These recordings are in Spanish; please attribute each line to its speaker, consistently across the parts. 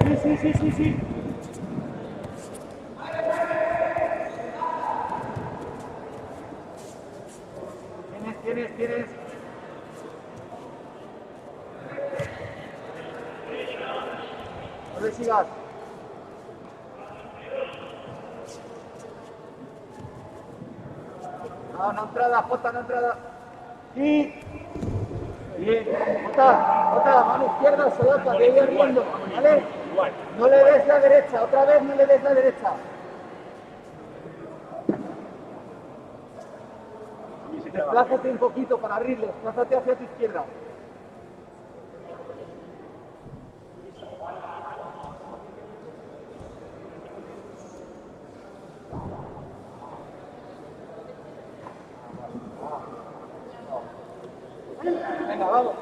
Speaker 1: Sí. Tienes. No le sigas. No entrada, Jota, no entrada. Sí. Bien. Jota, mano izquierda, solapa, que ir riendo, ¿vale? No le des la derecha, otra vez no le des la derecha. Desplázate un poquito para abrirle, desplázate hacia tu izquierda. Venga, vamos.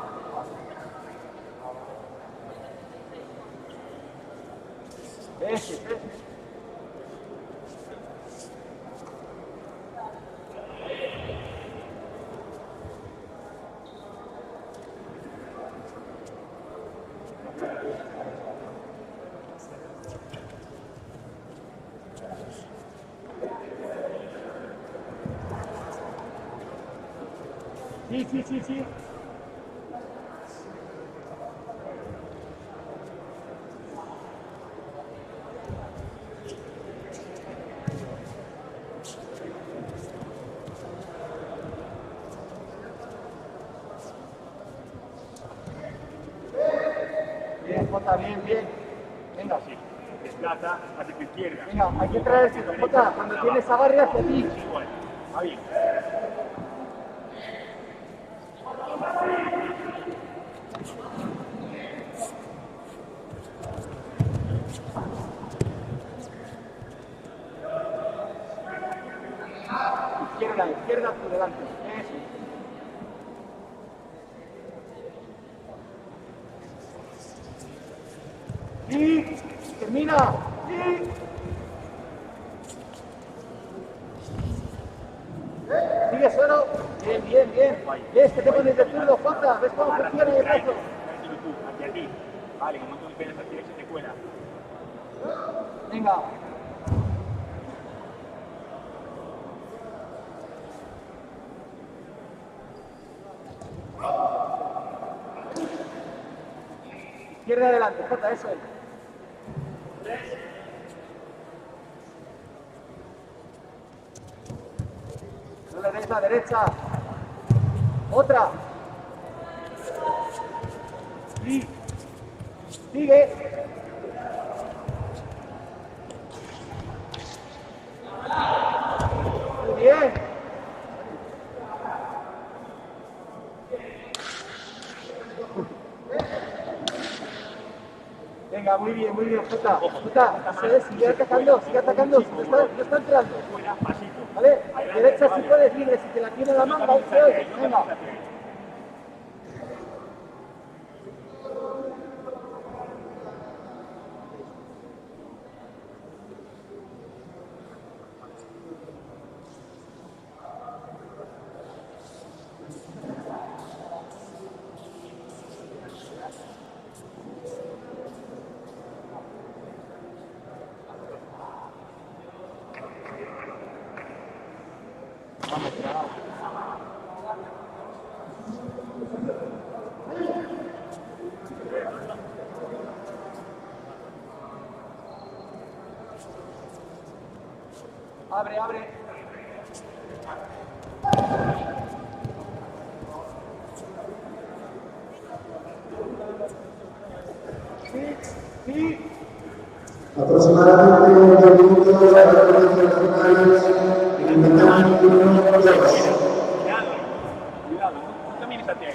Speaker 1: Ese. Sí. Bien, Jota, bien. Venga.
Speaker 2: Sí, desplaza hacia tu izquierda.
Speaker 1: Venga, hay que traerse, Jota, cuando tienes agarre hacia ti.
Speaker 2: Igual, va bien.
Speaker 1: Izquierda por delante. Eso. Sí, termina. Sí. Sigue solo. Bien. ¿Ves que te pones de zurdo, Jota? ¿Ves cómo funciona el brazo?
Speaker 2: Hacia ti. Vale, como tú esperas hacia ti, se te cuela.
Speaker 1: Venga. Izquierda adelante, Jota, eso es. No le des la derecha. Otra. Sí. Sigue. Muy bien. Venga, muy bien, Jota. Jota, sigue atacando, no está entrando. ¿Vale? Derecha si puedes, libre, si te la tiene la manga, se oye. Venga. Abre. Sí.
Speaker 3: Aproximadamente 20 minutos para los nacionales en el mecánico número 2.
Speaker 2: Cuidado, tú también estás ahí.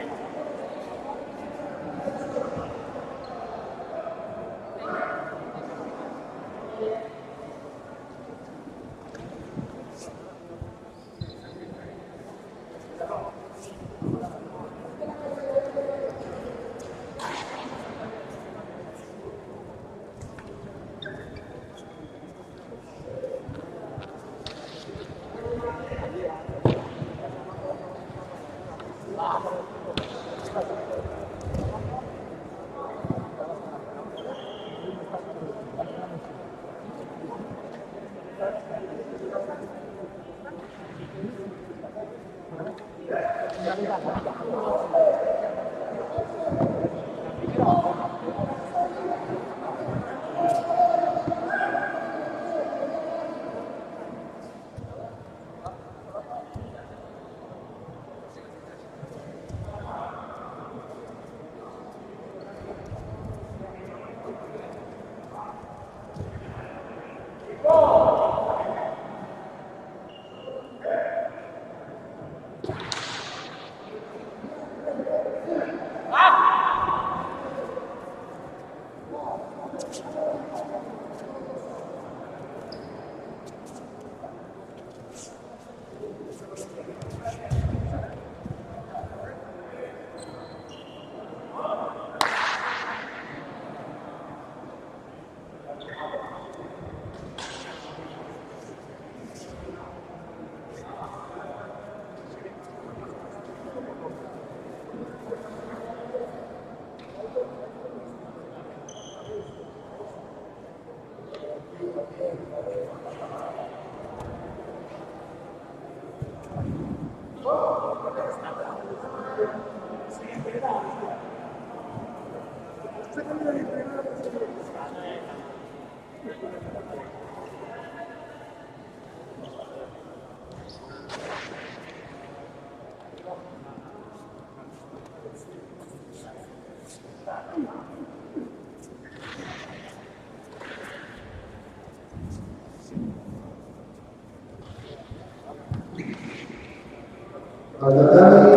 Speaker 3: Al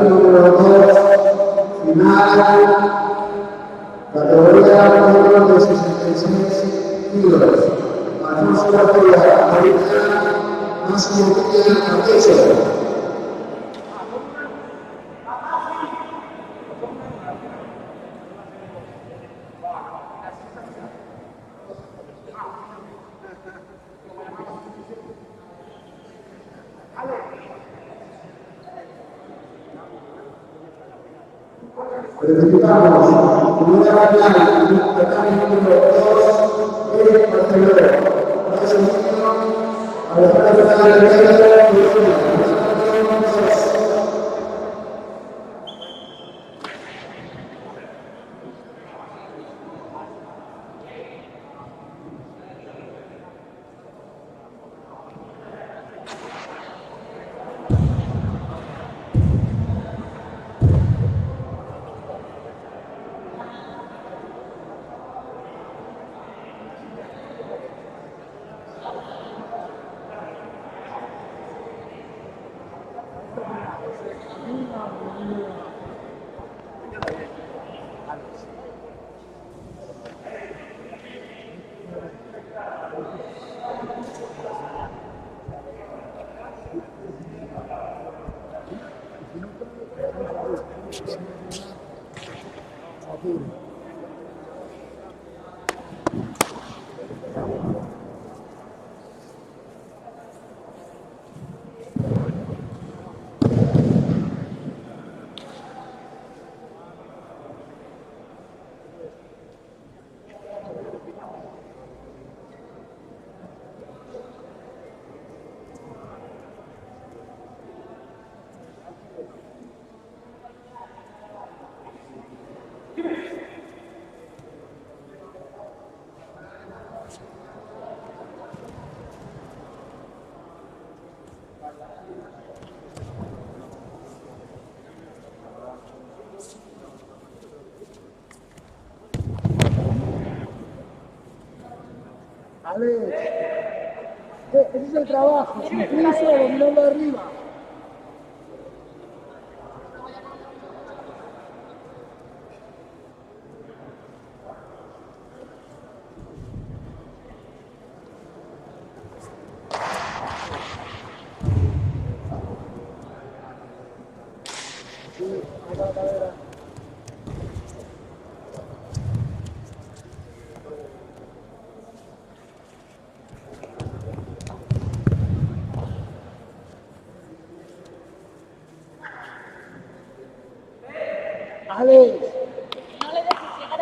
Speaker 3: número 2, final, categoría menor de 66 kilos. Alfonso García, ahorita, máximo que tiene a peso. Verificamos, primera final, tatami número 2, Eric Martelero, Brazo Niño, a la parte final de la
Speaker 1: Alex, ese es el trabajo, sin piso, dominando arriba. Sí, ahí va la cadera. Alex,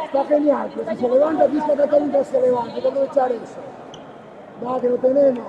Speaker 1: está genial, pero si se levanta, tienes que atacar mientras se levanta, hay que aprovechar eso. Va, que lo tenemos.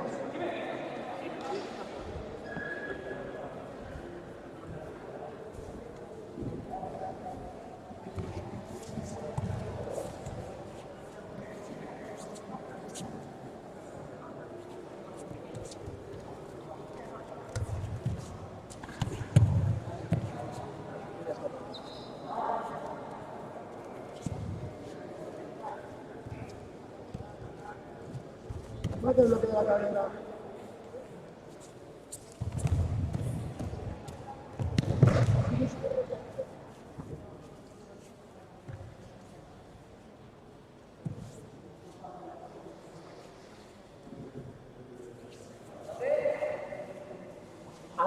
Speaker 1: Mate el bloque de la cadera.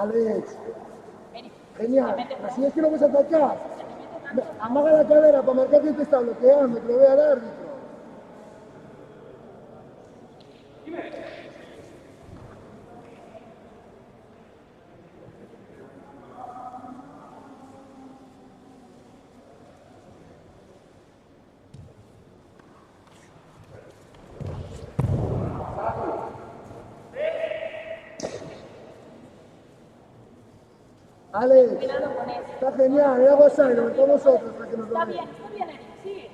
Speaker 1: Alex,
Speaker 4: Eric,
Speaker 1: genial. Así es que lo vas a atacar. Amaga la cadera para marcar que te está bloqueando, que lo vea el árbitro. Alex,
Speaker 4: cuidado con eso.
Speaker 1: está genial, el agua sale, lo metemos nosotros para que nos lo
Speaker 4: Está
Speaker 1: vean.
Speaker 4: bien, Eric, sigue.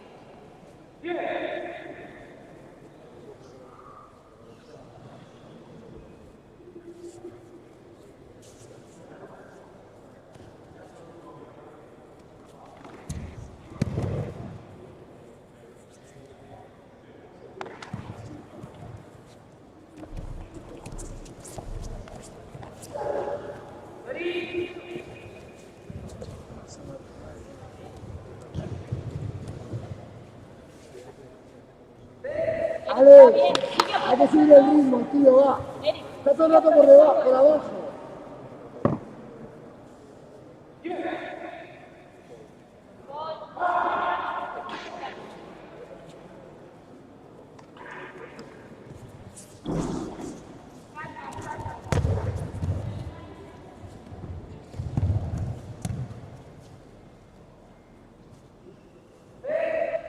Speaker 1: Alex,
Speaker 4: Está bien, sigue
Speaker 1: hay que subir el ritmo, tío, va.
Speaker 4: Eric,
Speaker 1: Está todo el rato por debajo, por abajo.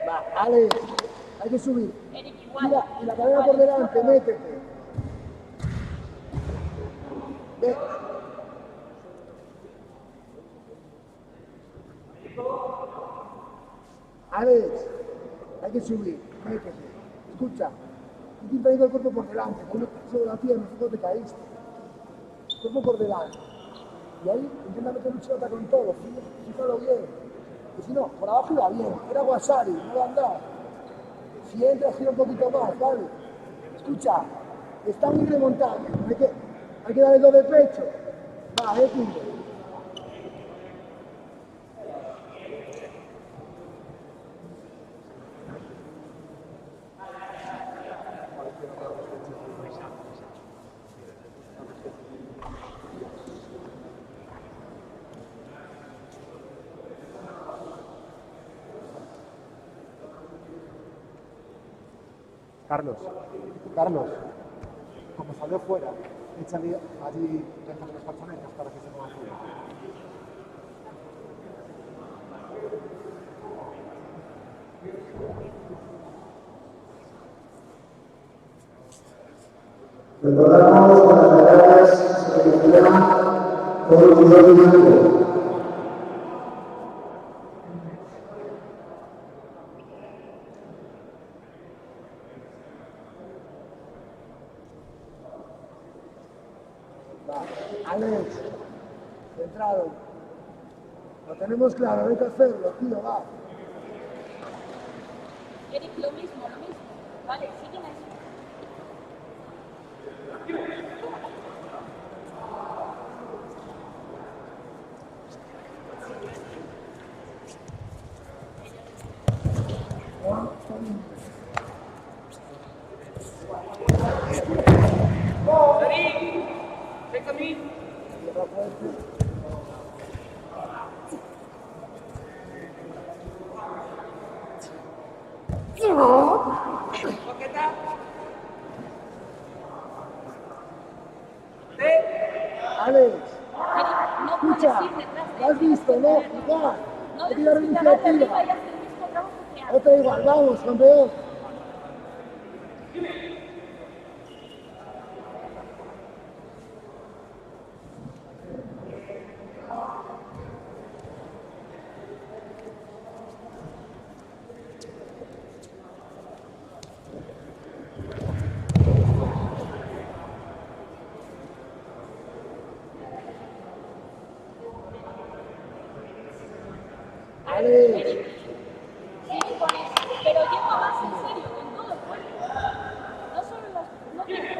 Speaker 1: Va, Alex, hay que subir.
Speaker 4: Eric, igual.
Speaker 1: Mira, y la cadena por delante, métete. Ve. Alex, hay que subir, métete. Escucha, intenta ir el cuerpo por delante, con sobre la pierna, no te caíste. Cuerpo por delante. Y ahí intenta meter un chota con todo, fíjalo bien. Que si no, por abajo iba bien, era Wasari, no va a andar. Si entra, gira un poquito más, ¿vale? Escucha, está muy remontado, hay que darle dos de pecho. Va, Pinto. Carlos, como salió fuera, échale allí 33 colchonetas para que se mueva fuera.
Speaker 3: Recordamos que las medallas se realizarán por un sudor blanco.
Speaker 1: Alex, centrado. Lo tenemos claro, hay que hacerlo, tío, va.
Speaker 4: Eric, lo mismo. Vale, siguen así.
Speaker 1: Alex,
Speaker 4: Eric, no
Speaker 1: escucha,
Speaker 4: puedes ir detrás de
Speaker 1: ¿lo has
Speaker 4: él.
Speaker 1: visto, no? Igual,
Speaker 4: No
Speaker 1: hay que dar
Speaker 4: dejes que te agarre arriba y
Speaker 1: iniciativa.
Speaker 4: hace el mismo trabajo que hace.
Speaker 1: Otra igual, vamos, campeón. Alex,
Speaker 4: Sigue con eso, pero lleva más en serio, con todo el cuerpo. No solo las... No tienes...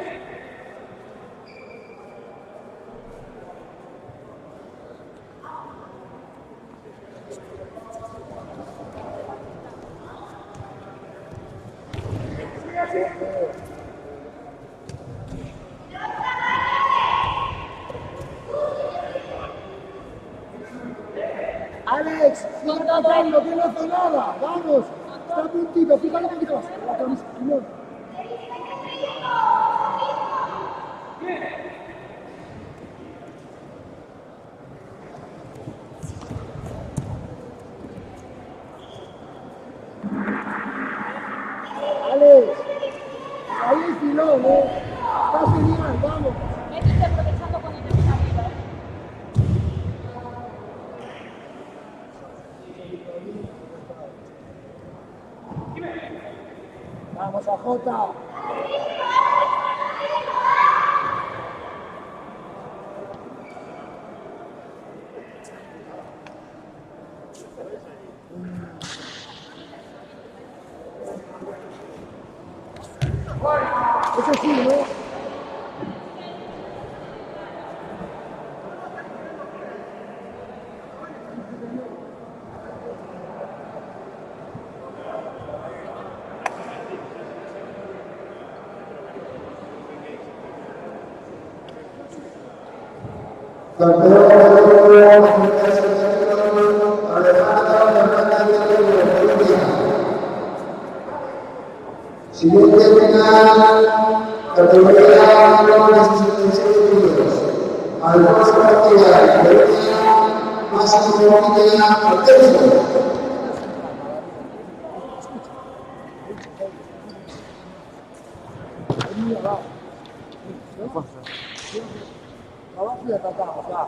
Speaker 1: atacando, que no hace nada. Vamos, está a puntito, fíjate un poquito más. La camisa, Simón. Alex, ahí el filón, está genial, vamos.
Speaker 4: Métete aprovechando cuando te ven arriba,
Speaker 1: Vamos a Jota. Eso sí, ¿no?
Speaker 3: Siguiente final, categoría 66 kilos. Alfonso García, Bolivia, Máximo Villa, Artesio.
Speaker 1: Abajo y atacamos, ya.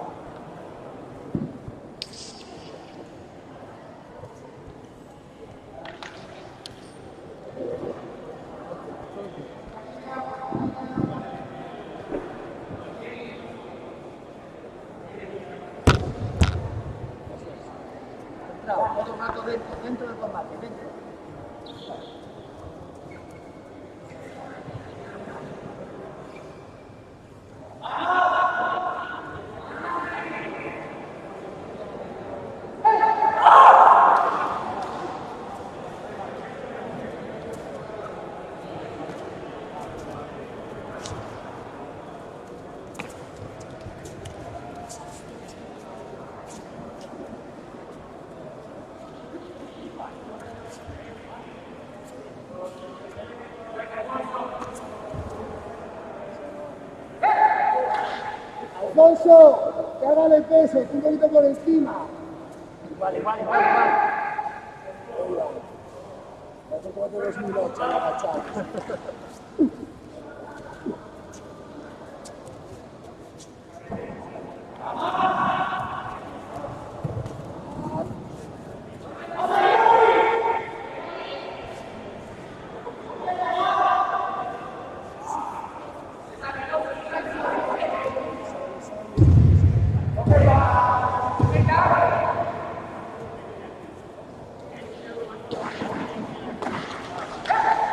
Speaker 1: Todo el rato dentro del combate, dentro. Alfonso, que haga el peso, un poquito por encima.
Speaker 2: Igual.
Speaker 1: Hace como de 2008, la agachada.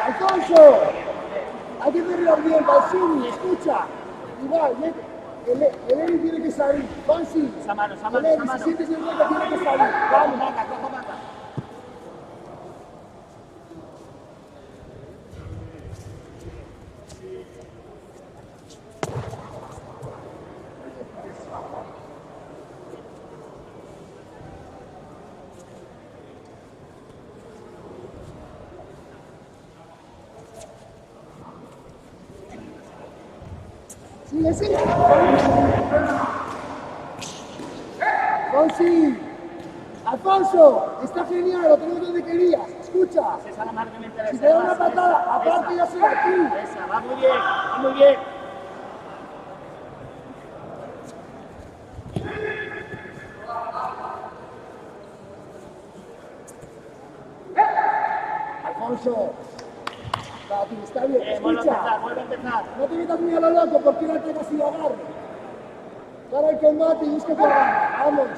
Speaker 1: Alfonso, hay que hacerlo bien, Balsini, escucha. Igual, el Eri tiene que salir. Bansi,
Speaker 2: Esa mano.
Speaker 1: el Eri, si sientes el golpe, tiene que salir. Vamos,
Speaker 2: Cojo manga.
Speaker 1: Sigue. Bansi, Alfonso, está genial, lo tenemos donde querías. Escucha,
Speaker 2: Esa es la mano que me interesa.
Speaker 1: si te da una patada, aparte ya soy aquí.
Speaker 2: Esa, va muy bien.
Speaker 1: Alfonso, papi, está bien,
Speaker 2: Vuelve
Speaker 1: escucha.
Speaker 2: a empezar.
Speaker 1: No te metas muy a lo loco porque no te casi lo agarre. Para el combate y busca que gane. Vamos.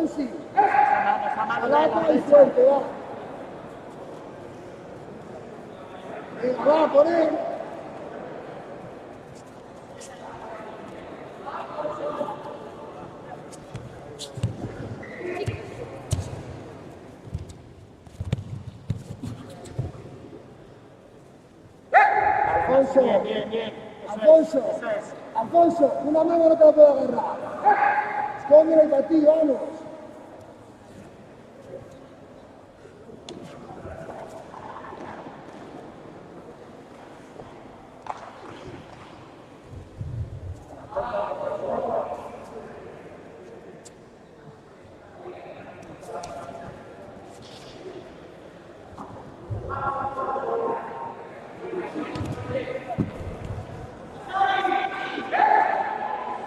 Speaker 1: Fonsi.
Speaker 2: Esa mano de la
Speaker 1: Salata y
Speaker 2: derecha.
Speaker 1: fuerte, va. Venga, va, por él. Alfonso,
Speaker 2: Bien, bien, bien.
Speaker 1: Alfonso,
Speaker 2: Eso es.
Speaker 1: Alfonso, una mano no te la puedo agarrar. Escóndela y para ti, vamos.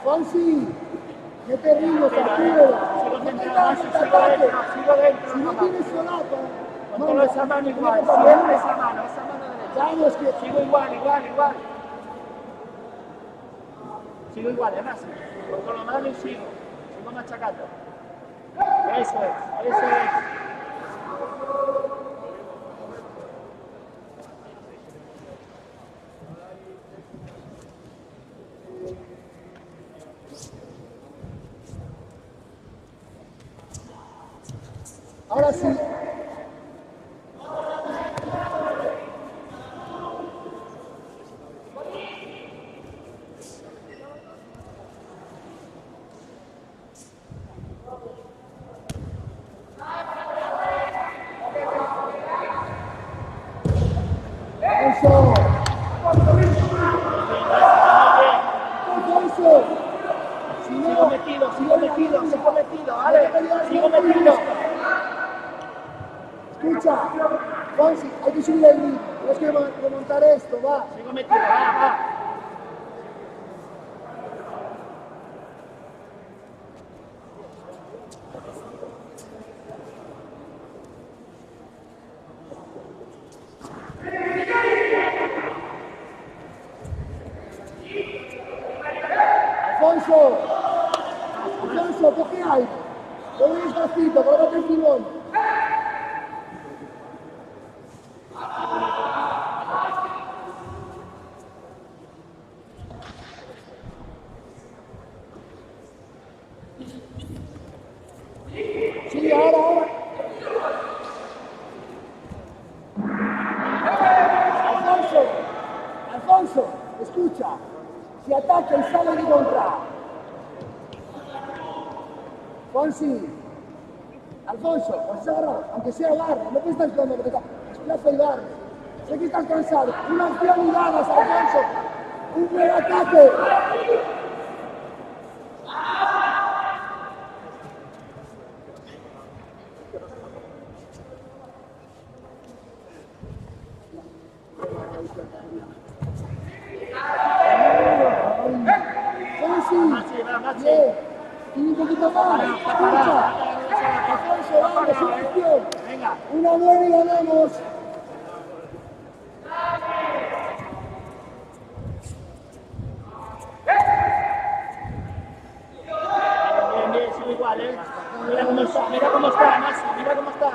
Speaker 1: Fonsi, mete ritmo, sacúdelo. No te hagas el ataque. Si no tienes solapa,
Speaker 2: Con esa mano igual, siempre esa mano derecha.
Speaker 1: vamos que
Speaker 2: Sigo igual. Sigo igual, además. Con la mano y sigo machacando. Eso es.
Speaker 1: ahora sí. Alfonso, Alfonso. Si no,
Speaker 2: Sigo metido, ¿vale? Sigo metido.
Speaker 1: escucha, Fonsi, hay que subir el ritmo. Tienes que remontar esto, va.
Speaker 2: Sigo metido, va.
Speaker 1: Alfonso, coge aire. Voy despacito, colócate el timón. Sí, ahora. Alfonso, escucha. Si ataca y sale de contra. Fonsi, Alfonso, pues agarra, aunque sea barre, no te estás jugando, porque desplaza y barre. Sé que estás cansado. Una opción y ganas, Alfonso. Un buen ataque. Fonsi, bien. Y un poquito más. Escucha. Alfonso, vamos, una opción.
Speaker 2: Venga.
Speaker 1: Una buena y ganamos.
Speaker 2: Bien, sigo igual, ¿eh? Mira cómo está, Masi, mira cómo está.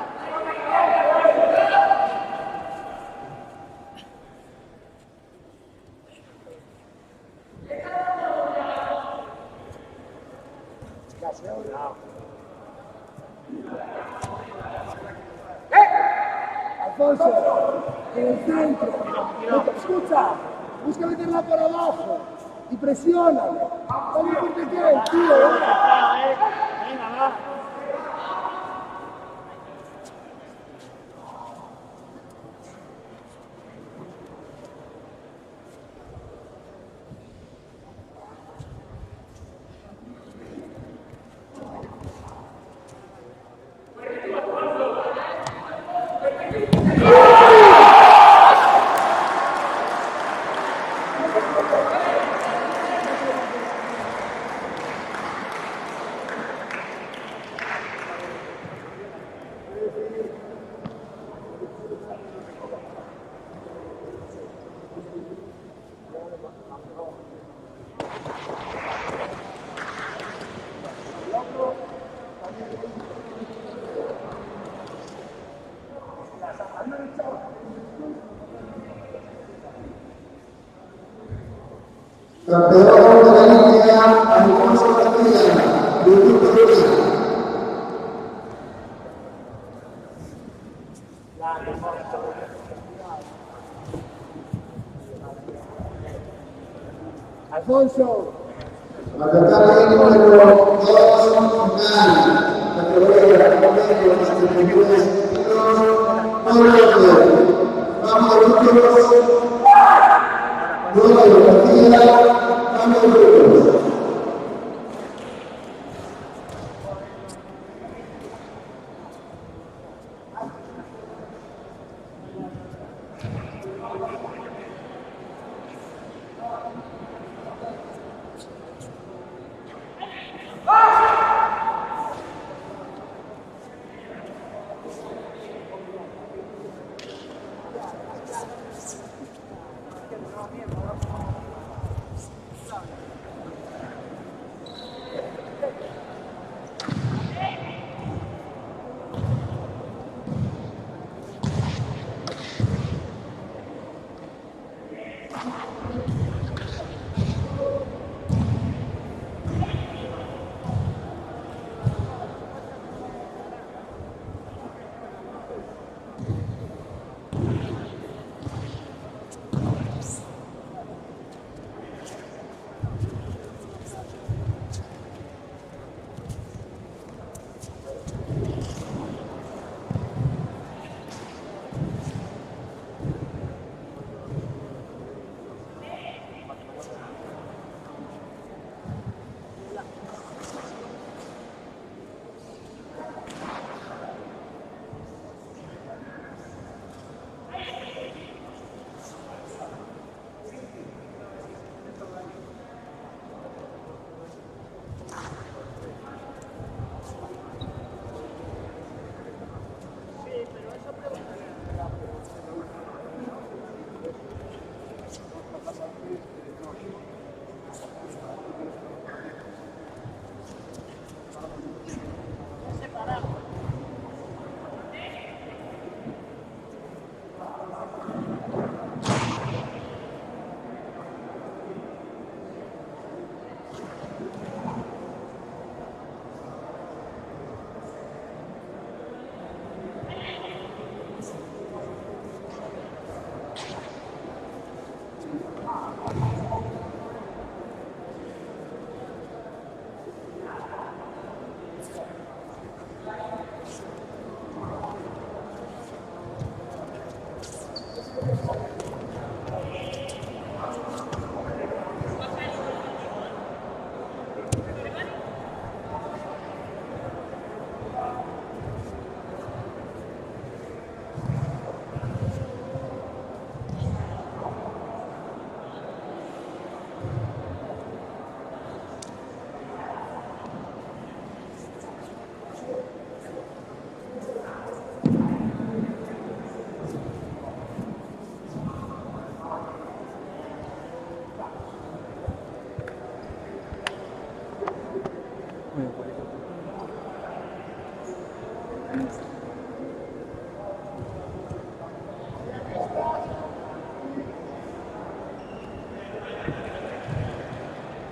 Speaker 1: Alfonso, en el centro. Escucha, busca meterla por abajo y presiónale. Dale porque quieres, tío.
Speaker 2: Venga, va.
Speaker 3: Campeón de la India, Alfonso García, Grupo Perú.
Speaker 2: Alfonso.
Speaker 3: La categoría número 2, final. Categoría de los 79 vamos a los últimos. Luego de partida, vamos a los últimos.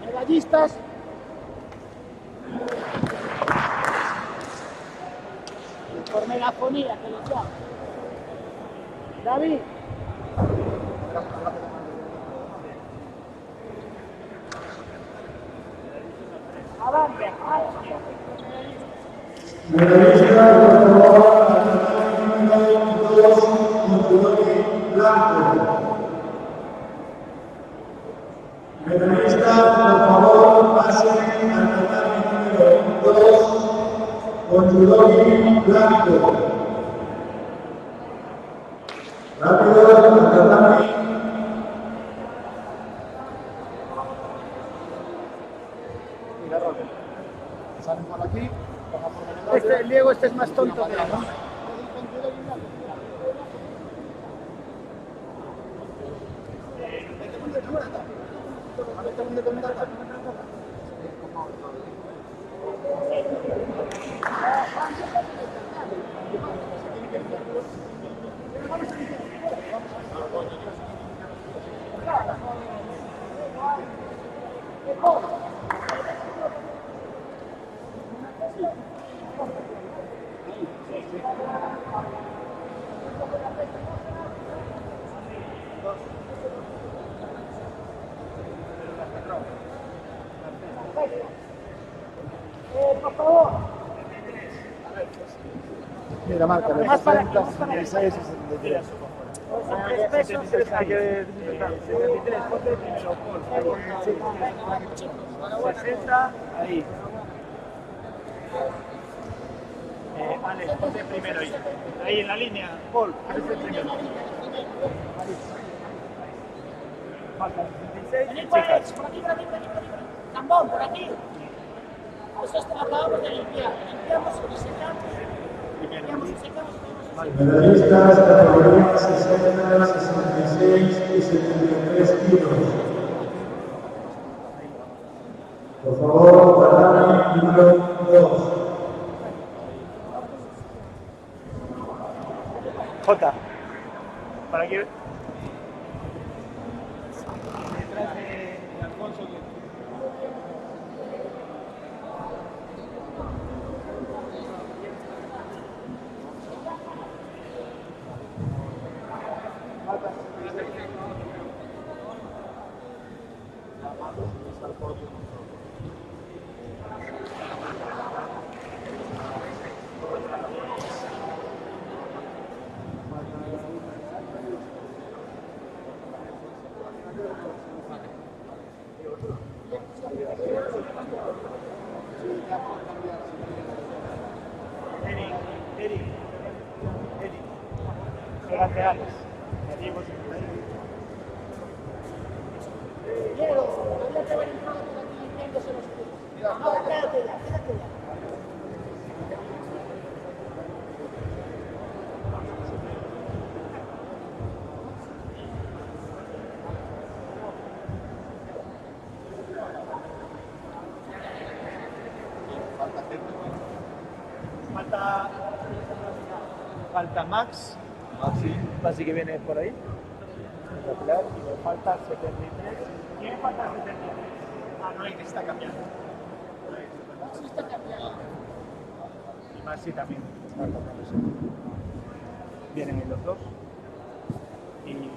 Speaker 2: Medallistas. Por megafonía, que los llamo. David. Avante, avante.
Speaker 3: Medallista, por favor, número 2, Montevideo Blanco. Medallista, por favor, pase al tatami número 2, Montevideo Blanco. Rápido, al tatami.
Speaker 2: Salen por aquí. El Diego este es más tonto que él, ¿no?
Speaker 1: Por favor.
Speaker 2: Mira, marca,
Speaker 1: Más para aquí,
Speaker 2: 60,
Speaker 1: más para aquí.
Speaker 2: 66 y 73.
Speaker 1: 3 pesos.
Speaker 2: Hay que 73, ponte primero, Paul. 60, ahí. Alex, ponte primero ahí. Ahí en la línea, Paul, ponte primero. Falta 66,
Speaker 4: Venid por
Speaker 2: chicas.
Speaker 4: aquí, por aquí. Tambón, por aquí. Eso es, acabamos de limpiar. Limpiamos y secamos. Limpiamos y secamos.
Speaker 3: Medallistas categoría 60, 66 y 73 kilos. Por favor, tatami número 2.
Speaker 2: Jota, para que... Detrás de Alfonso que... Eric. Pégate, Alex.
Speaker 4: Diego, todavía te van a entrar por aquí limpiándose los pies. No, quédate ya.
Speaker 2: Falta Max. Maxi que viene por ahí. Espectacular. Y me falta 73. ¿Quién falta 73? Ah, no, el que está cambiando.
Speaker 4: Sí está cambiando.
Speaker 2: Y Maxi también está cambiando. Vienen ahí los dos. Y Nico.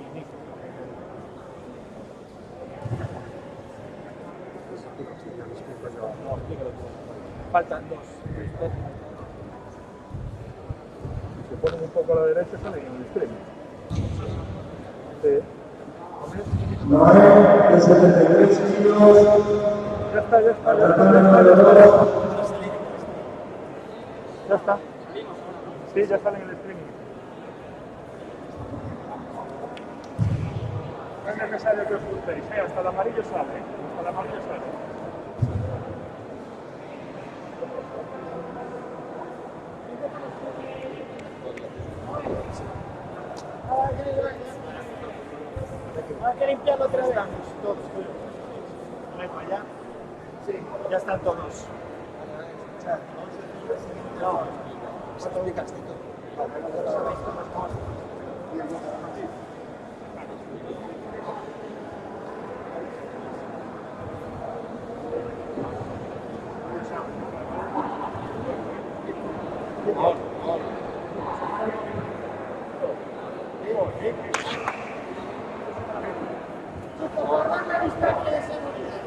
Speaker 2: No, explícalo tú. Faltan dos. Si se ponen un poco a la derecha, salen en el extremo.
Speaker 3: Noé, de 73 kilos.
Speaker 2: Ya está. Ya está. Sí, ya salen en el streaming. No es necesario que os juntéis, hasta el amarillo sale, hasta el amarillo sale.
Speaker 4: Hay que limpiarlo otra vez.
Speaker 2: Estamos todos. ¿Ven para allá? Sí, ya están todos. No, ¿se te ubicas, Tito?
Speaker 4: Guardar la distancia de seguridad.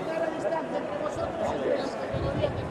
Speaker 4: Guardar la distancia entre vosotros y las categorías de...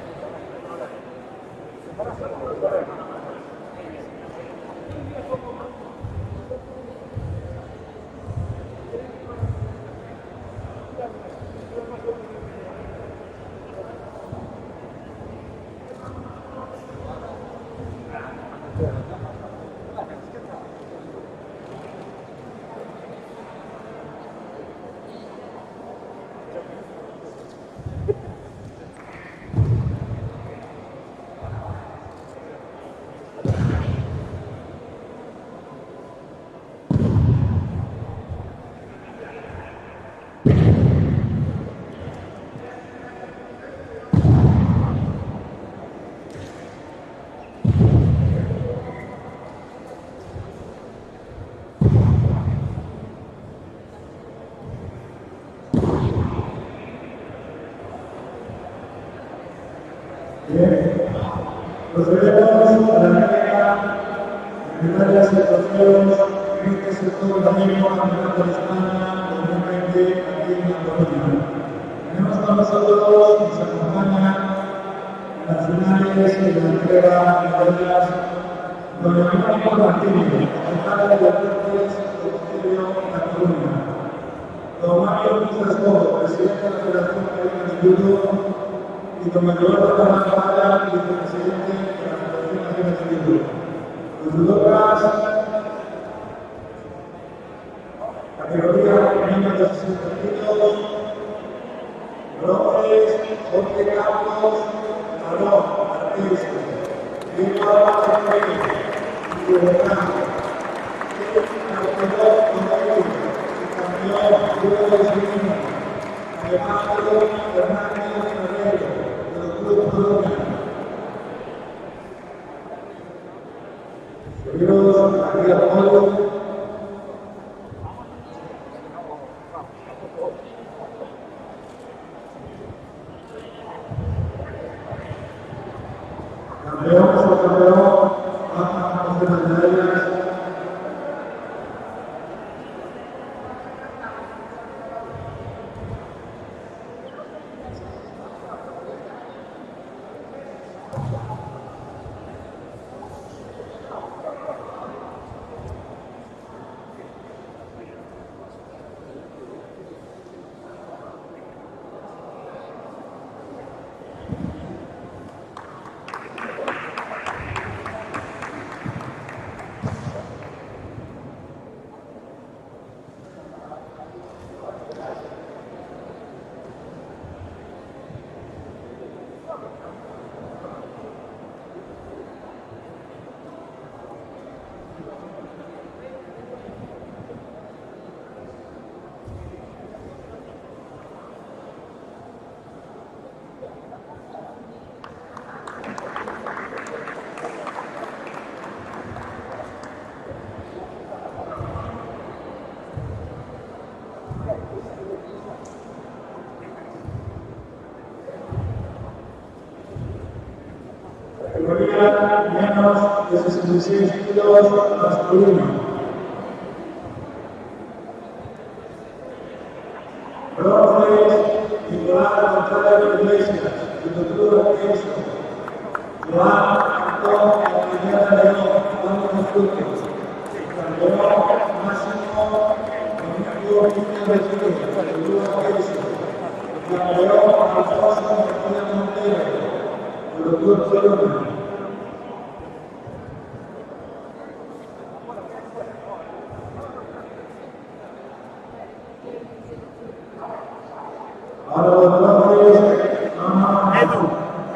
Speaker 3: Procedemos a la entrega de medallas y trofeos en este sector gallego Campeonato de España 2020 aquí en La Coruña. Tenemos con nosotros, nos acompaña en las finales y la entrega de medallas don Emilio Martínez, alcalde de Deportes del Concello de La Coruña. Don Mario Puigdescó, presidente de la Federación Gallega de Judo, y don Eduardo Carvajal, vicepresidente de la Federación Gallega de Judo. Los judokas, categoría menos de 60 kilos, bronces, Jorge Campos, Marón, Martínez, Diego Álvarez, y Bernardo. Menos de 66 kilos masculino. Bronces, Nicolás González Iglesias, Doctor Alfonso, Joan Antón, Caminera León, Juan Frutos, Campeón Máximo, Domingo Quinto de Chile, Doctor Alfonso, Campeón Alfonso Martínez Montero, Doctor Solomon.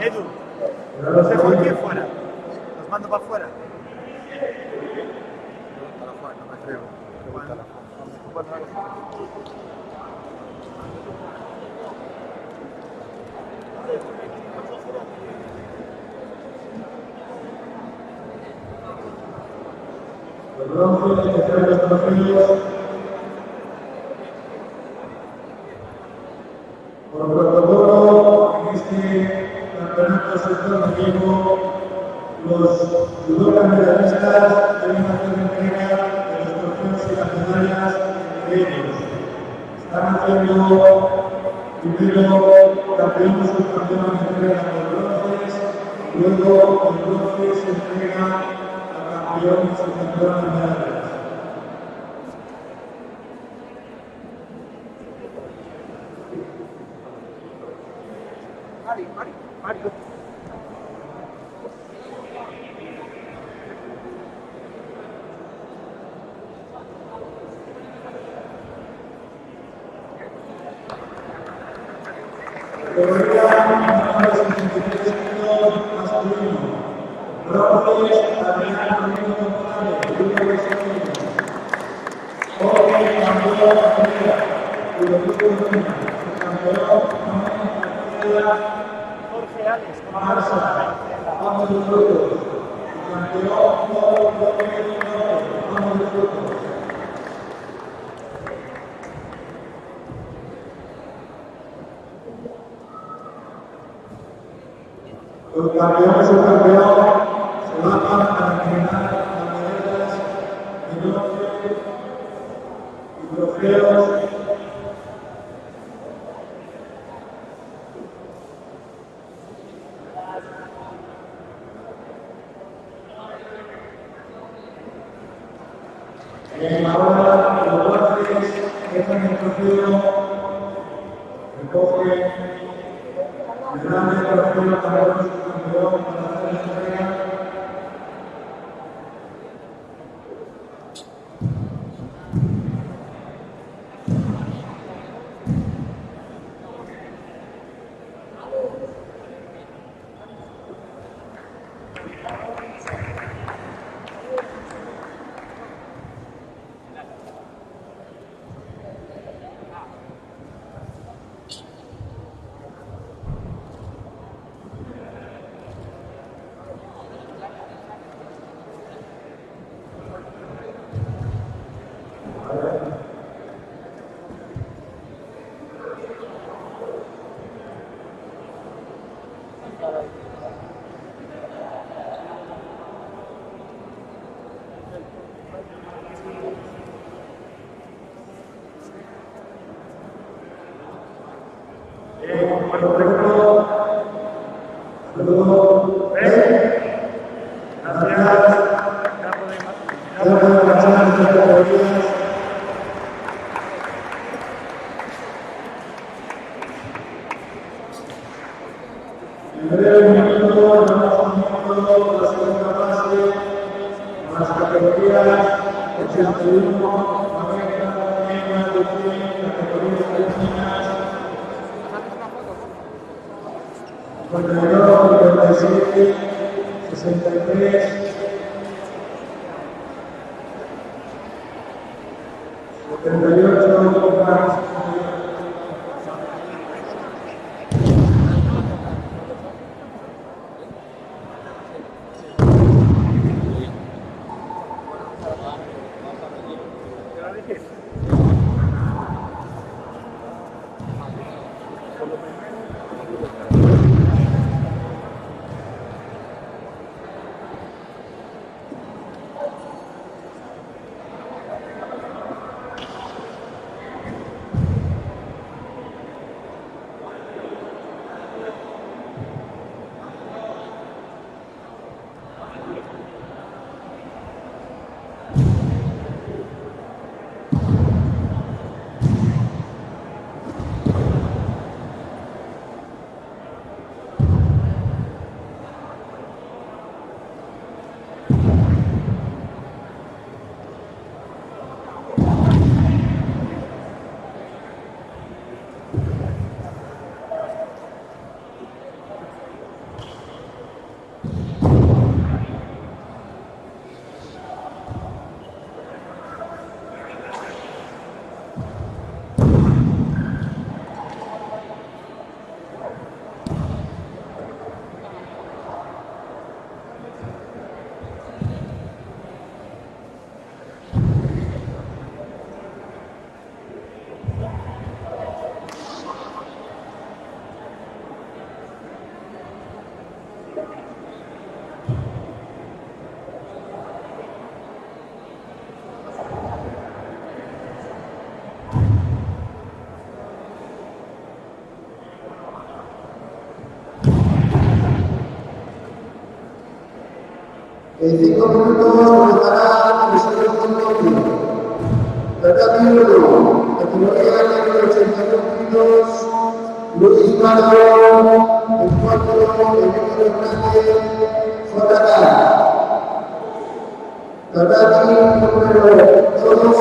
Speaker 2: Edu, los dejo aquí fuera. Los mando para afuera. No me creo.
Speaker 3: Los bronces que traen los trofeos por protocolo en este campeonato sector gallego, los judokas medallistas deben hacer entrega de los trofeos y las medallas entre ellos. Están haciendo primero campeón y subcampeón entrega los bronces, luego el bronce se entrega a campeón y subcampeón de medallas.
Speaker 2: Mario.
Speaker 3: Categoría menor de 63 kilos masculino. Bronces, Adrián Ramiro González, Julio Besonero. Jorge Campeón Familia, Julio Luna, Campeón Manuel
Speaker 2: Jorge Alex,
Speaker 3: Marsa, Vamos de Frutos. Campeón Pablo Gómez López, Vamos de Frutos. Los campeones y campeón se bajan para entregar las medallas de bronce y trofeos. Ahora los jueces dejan el trofeo, recogen el grande trofeo para el campeón para hacer la entrega. En breve momento vamos a la segunda fase, las categorías 81, 90, 100, categorías femeninas, 52, 57, 63, 78, más. En 5 minutos comenzará el segundo coloquio. Tratamiento 1, categoría de 81 kilos, Luis Marco, el 4, Emilio Hernández, JK. Tratamiento número 2,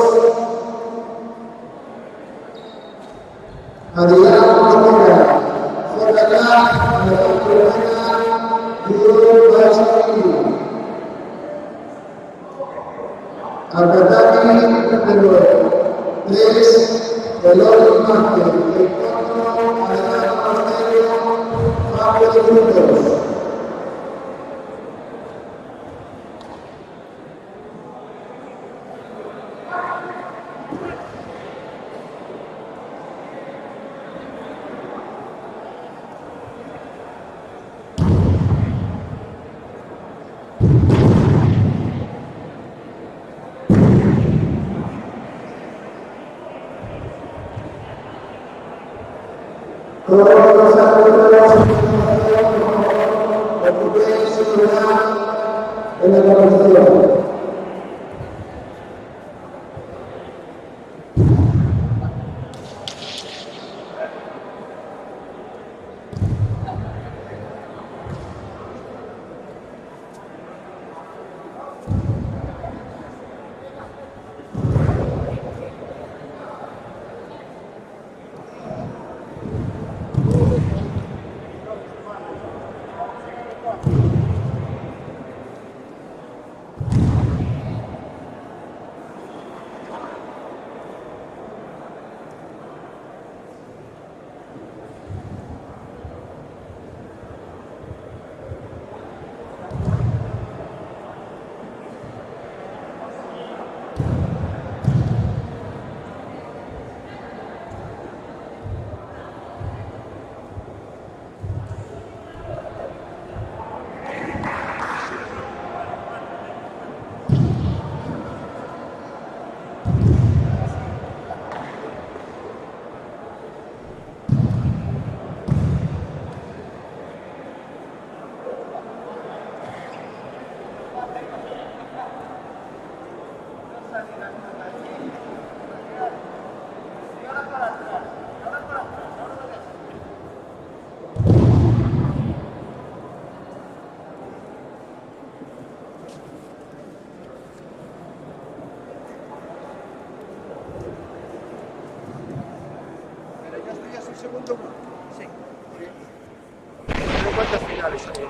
Speaker 3: Adrián Mosquera, JK, Adrián Correa, Diego Barcelona. Albertaki número 3, Eloy Márquez, el 4, Alejandro Martelo, Fabio de Frutos. Todos los acuerdos ocupen su lugar en la comisión.
Speaker 2: Segundo grupo. Sí. ¿Pero cuántas finales hay?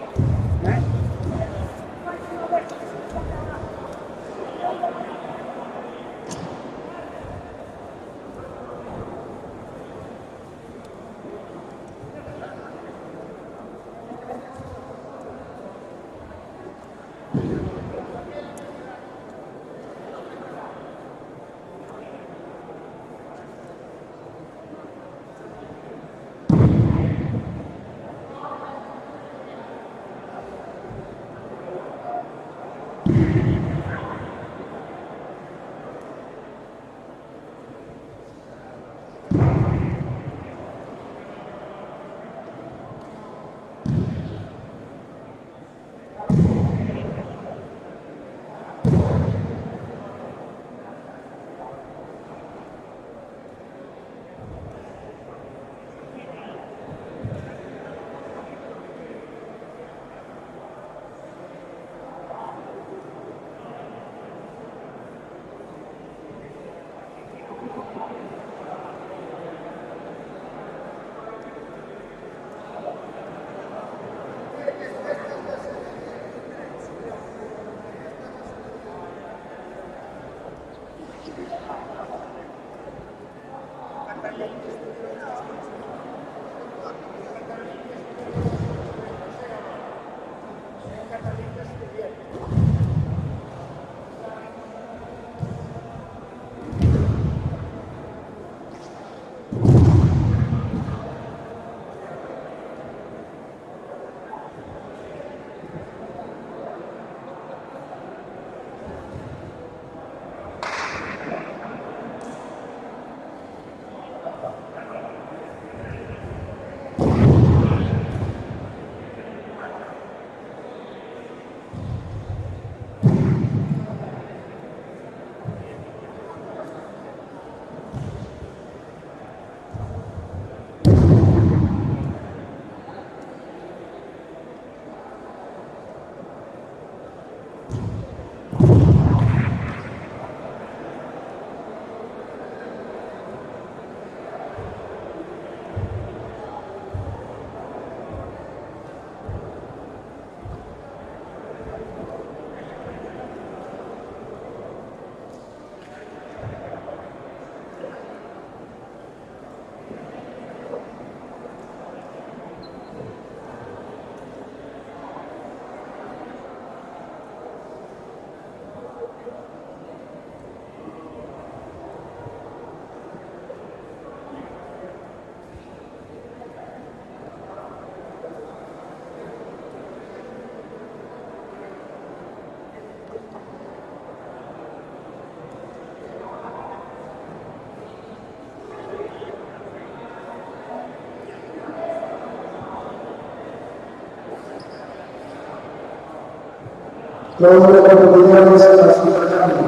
Speaker 3: Todos los competidores a su cambio.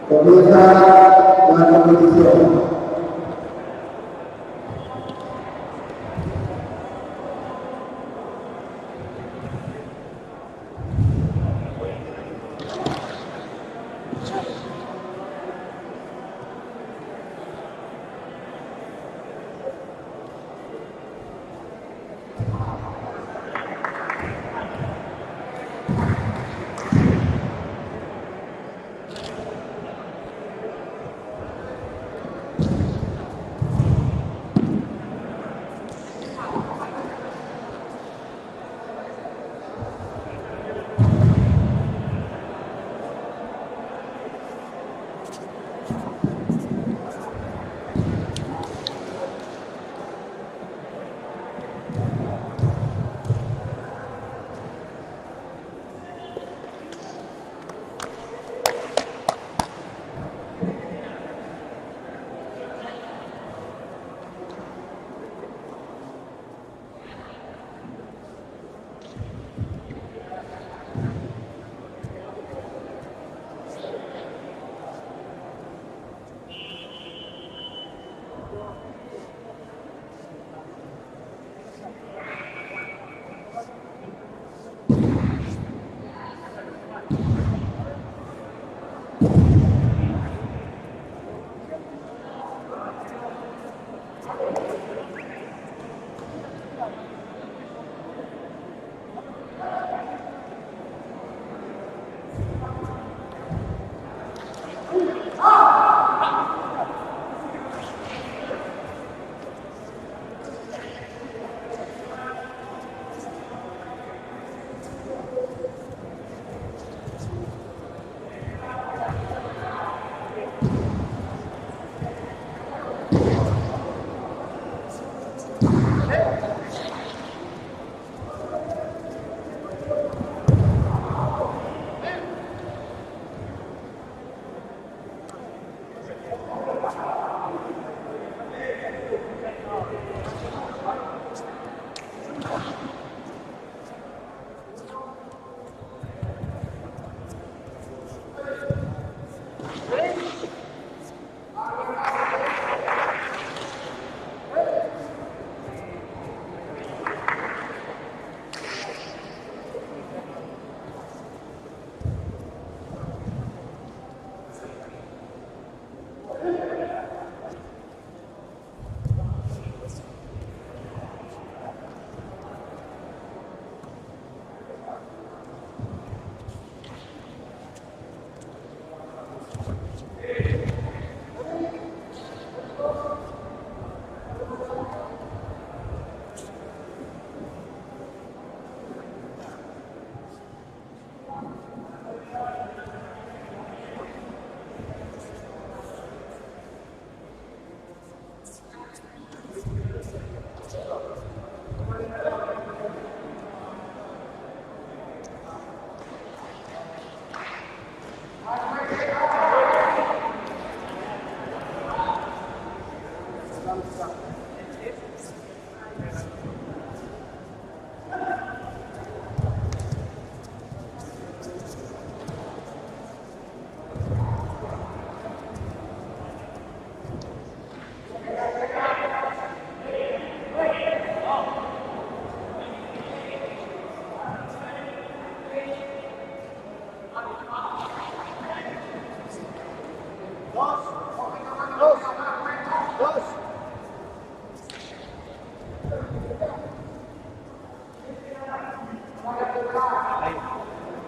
Speaker 3: Comienza la competición.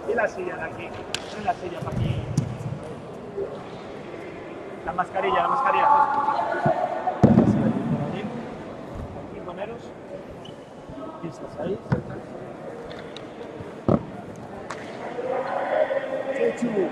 Speaker 2: Y la silla de aquí. Ven la silla para aquí. La mascarilla, la mascarilla. Aquí poneros. Y estás ahí. Chechu.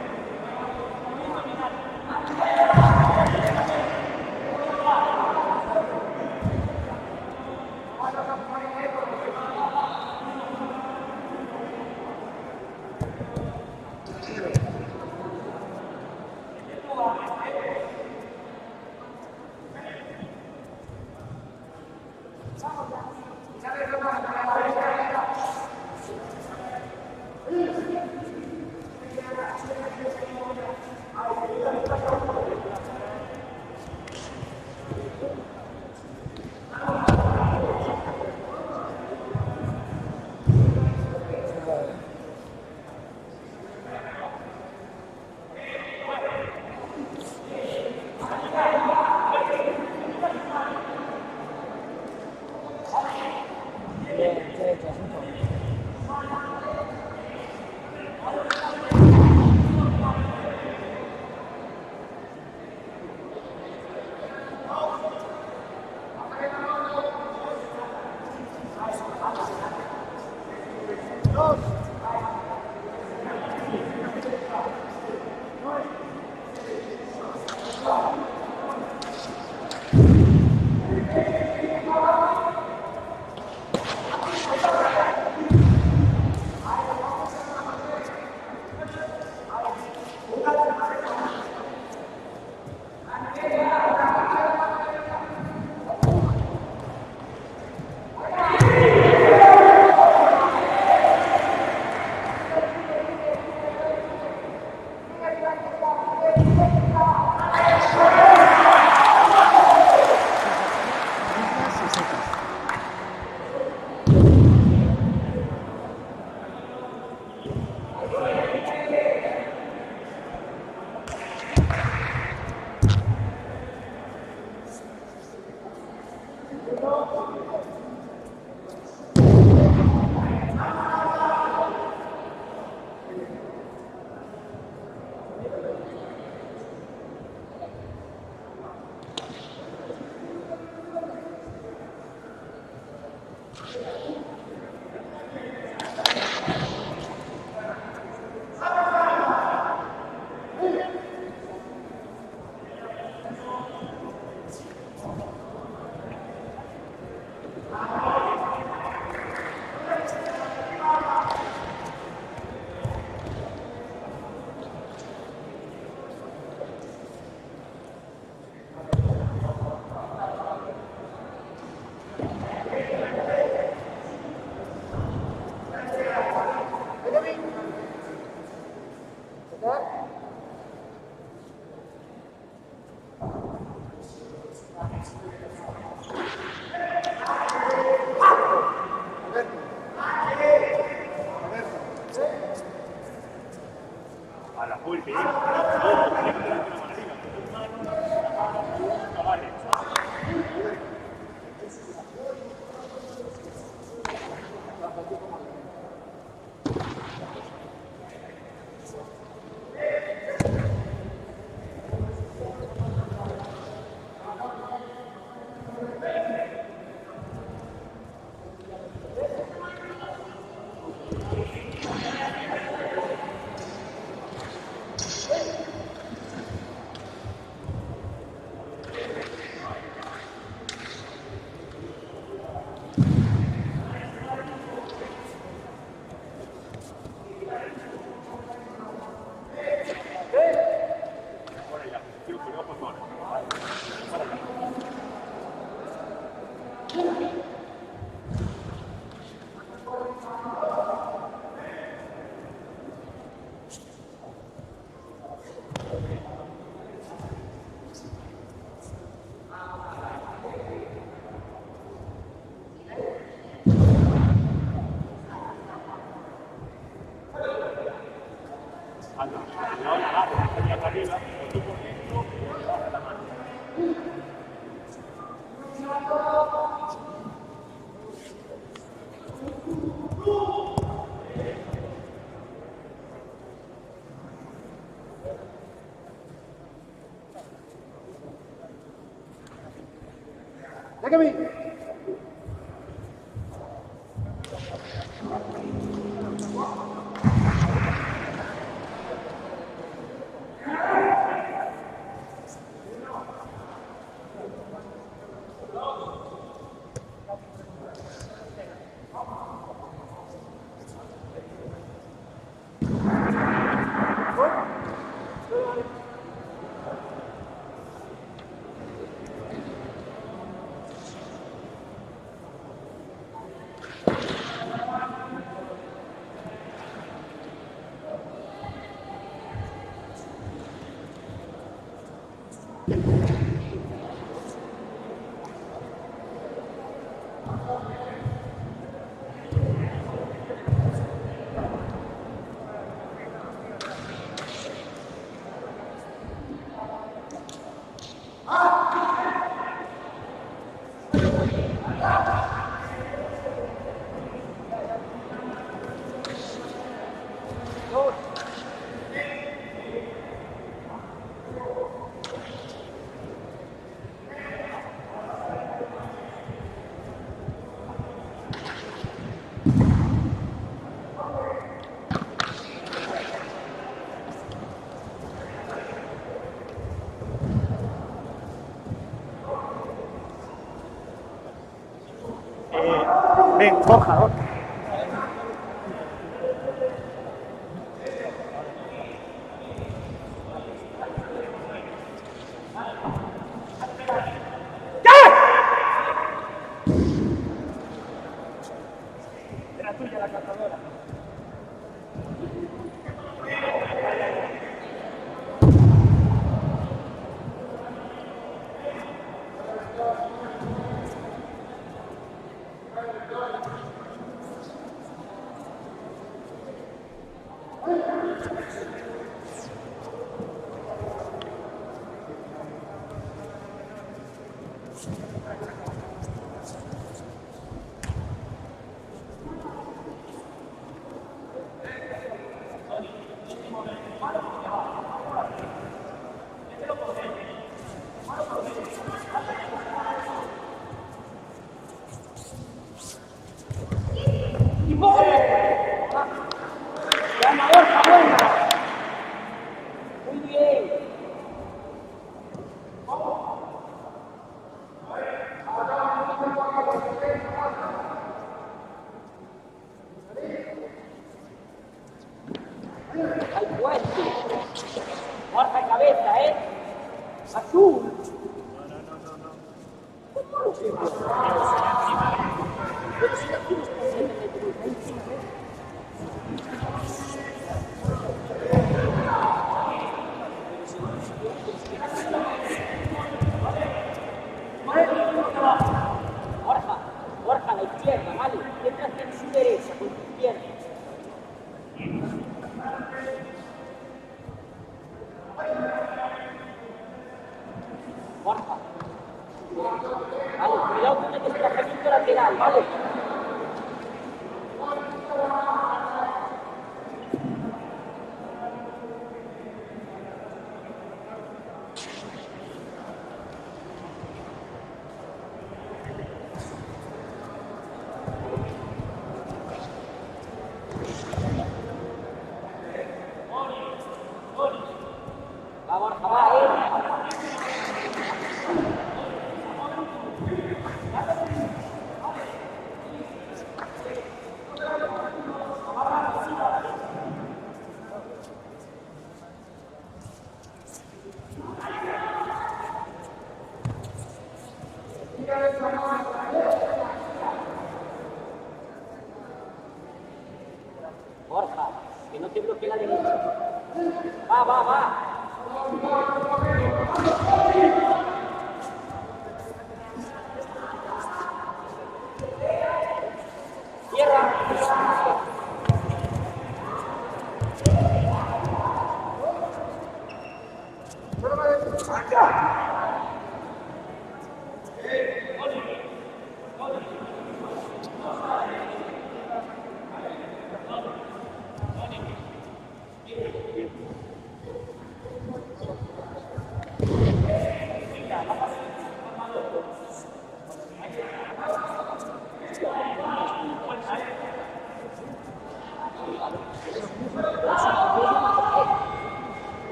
Speaker 2: Ven, Borja, Borja. Era tuya la cazadora.
Speaker 4: Borja cabeza, ¿eh? Azul. Borja a la izquierda, ¿vale? Entras en su derecha con tu izquierda. Borja. Vale, cuidado con el desplazamiento lateral, ¿vale? Va, Borja, va, Borja, que no te bloquee la derecha. Va, va, va. Cierra.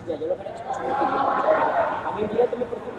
Speaker 4: Ya, yo lo veré después. A mí envíate me preocupa.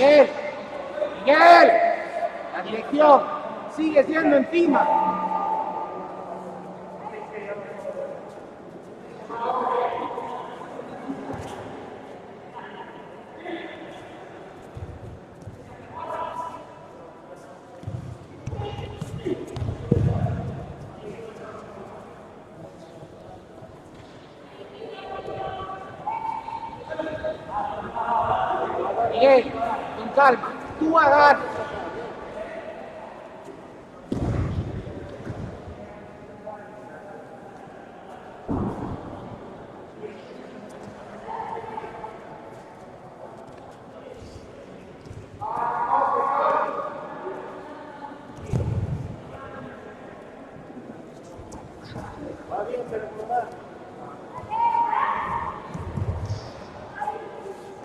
Speaker 1: Miguel, Miguel, la dirección sigue siendo encima. Miguel, con calma, tú agarra.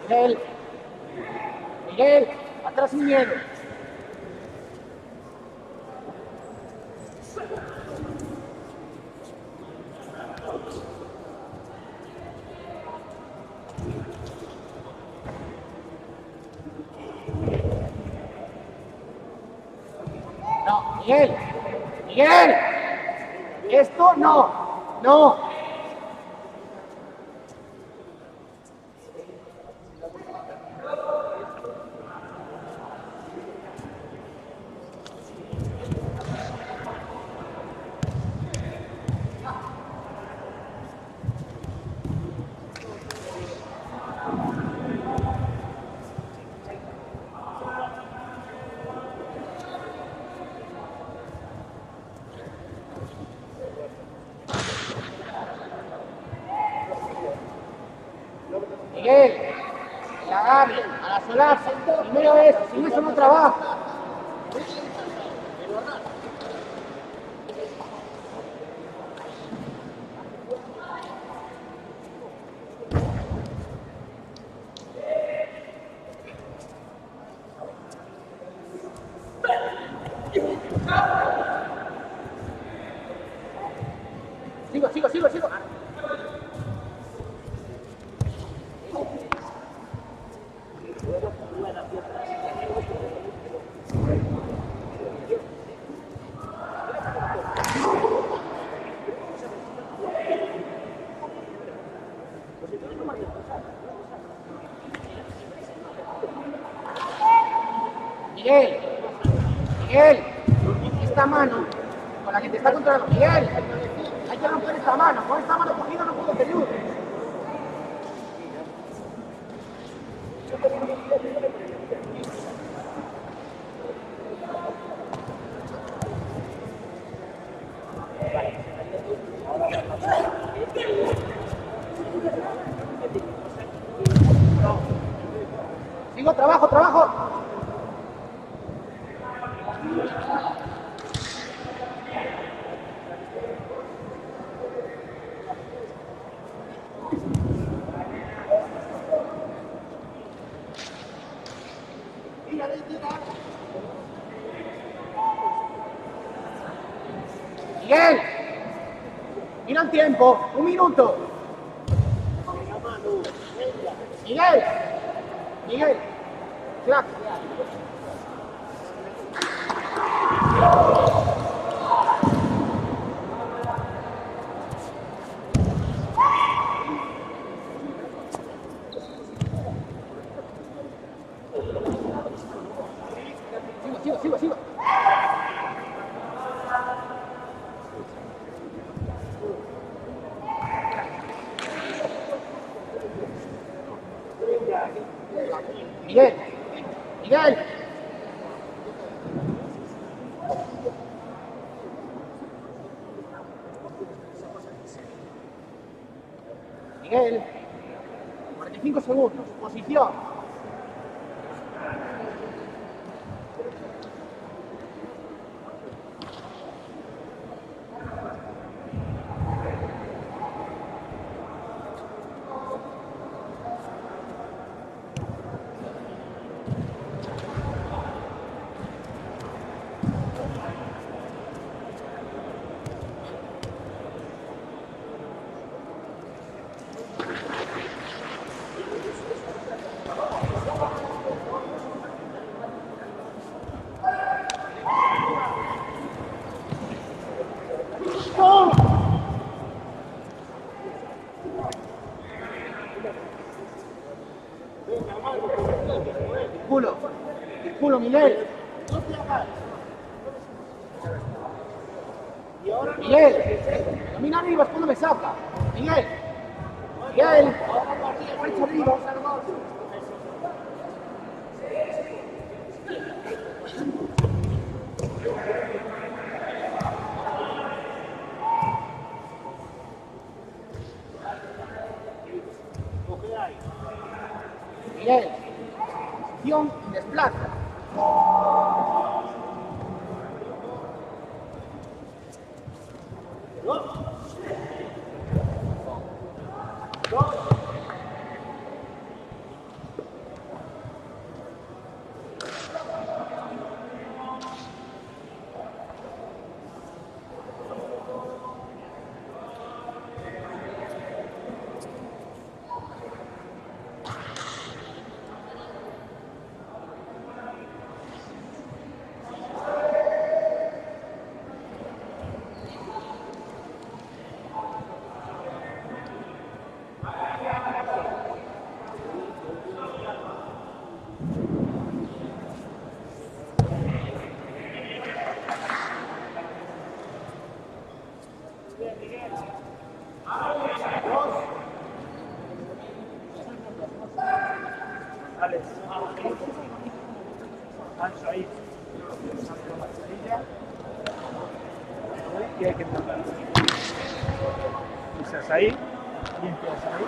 Speaker 1: Miguel, Miguel, atrás sin miedo. No, Miguel, Miguel, esto no, no. Miguel, el agarre, a la solapa, primero eso, sin eso no trabaja. Sigo. Miguel, Miguel, esta mano con la que te está controlando, Miguel, hay que romper esta mano, con esta mano cogida no puedo pedir. Sigo, trabajo. Miguel, mira el tiempo, 1 minuto. Miguel, clac. Sigo. Miguel. Miguel. Miguel. 45 segundos. Posición. Culo, Miguel. Miguel, camina arriba, es cuando me saca. Miguel. Miguel. Marcha arriba. Miguel. Posición y desplaza.
Speaker 2: Alex, Ancho ahí, y hay que empezar. Pisas ahí, limpias ahí.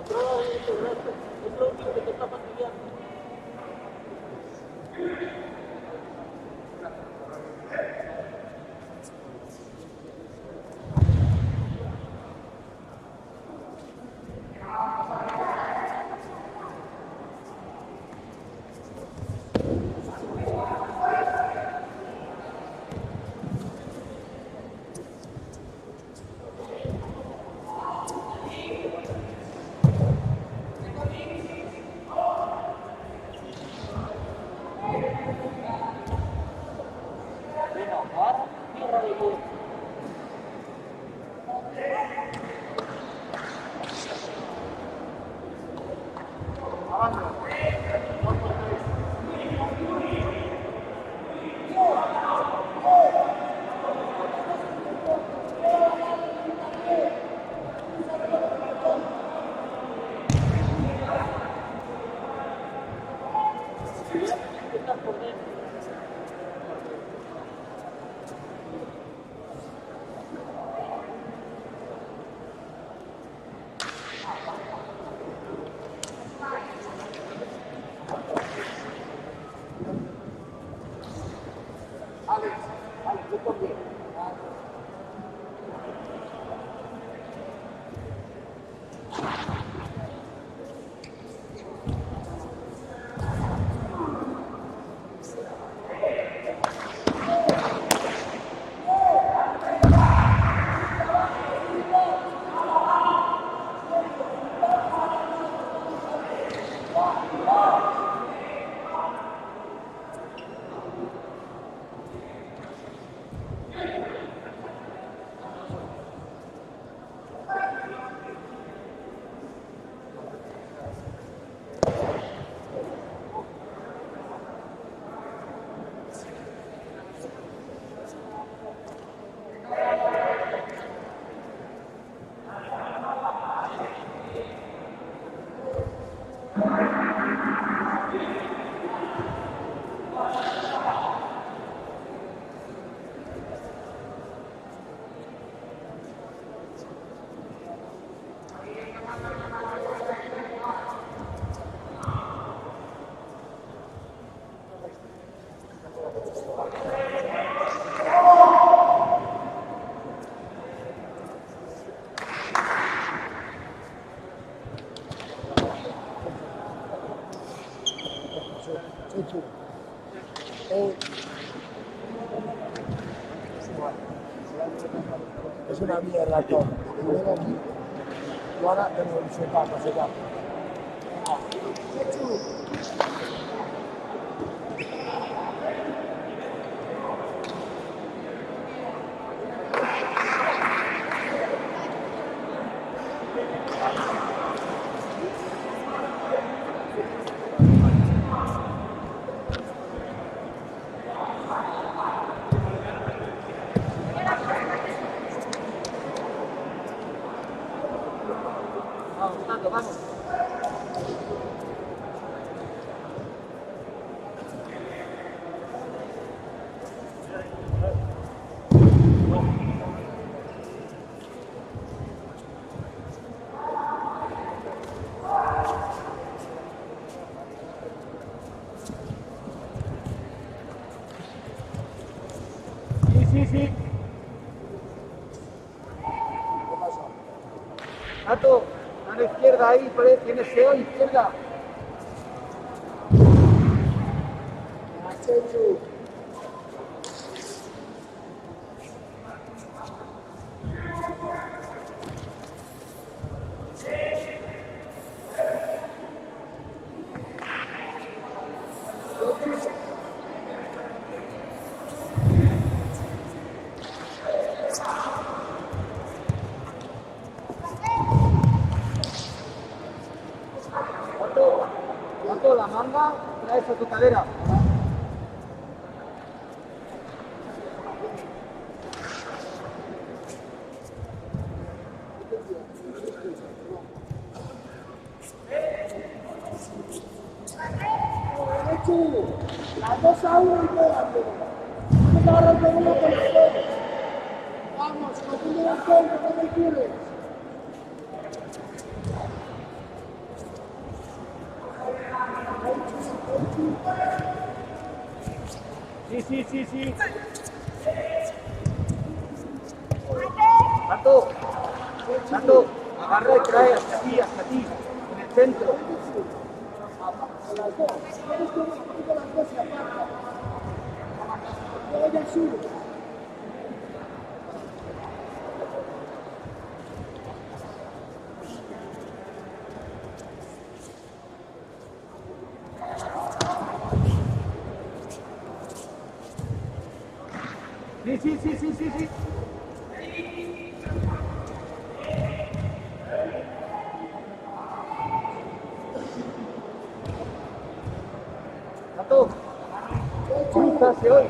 Speaker 1: Controla bien este brazo. Es lo único que te está fastidiando.
Speaker 5: Es una mierda todo. Primero aquí. Y ahora tengo el setup, setup.
Speaker 1: Vamos, Fernando, vamos. Sí.
Speaker 5: ¿Qué pasa?
Speaker 1: Nato, mano izquierda ahí, tienes SEO izquierda.
Speaker 5: Chechu.
Speaker 1: Nato, la manga, traes a tu cadera.
Speaker 5: Chechu. Las 2-1 y pégate. Vamos a agarrar con uno con el fuego. Vamos, no te me das cuenta, no me quieres.
Speaker 1: Sí. Tato, agarra y trae hasta ti, en el centro.
Speaker 5: Las dos. Tienes que ir con las dos y aparta. Luego ya sube.
Speaker 1: Sí. Tato, ¿cómo estás hoy?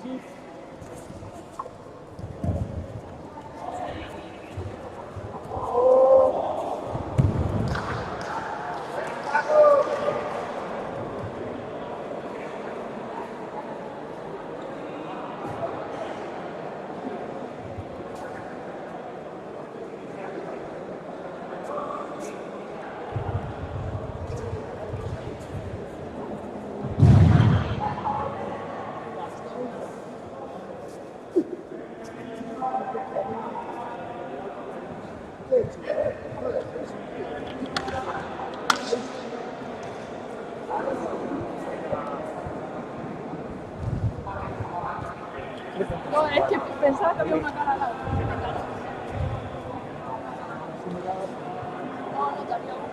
Speaker 1: Sí.
Speaker 6: No, es que pensaba que había una cara al lado. No, te había una.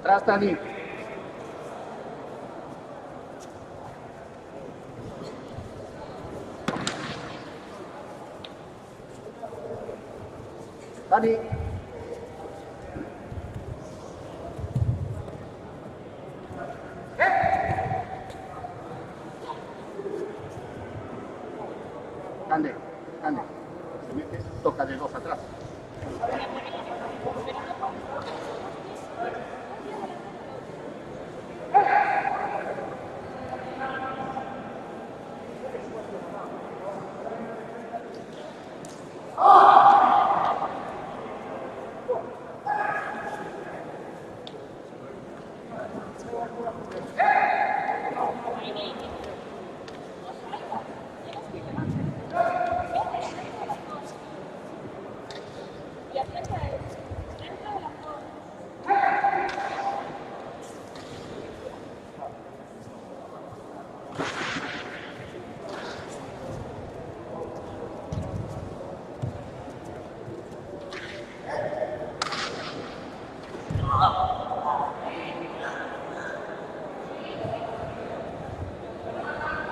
Speaker 1: Atrás, Dani. Dani. Cande, Cande. Se mete, toca de dos atrás.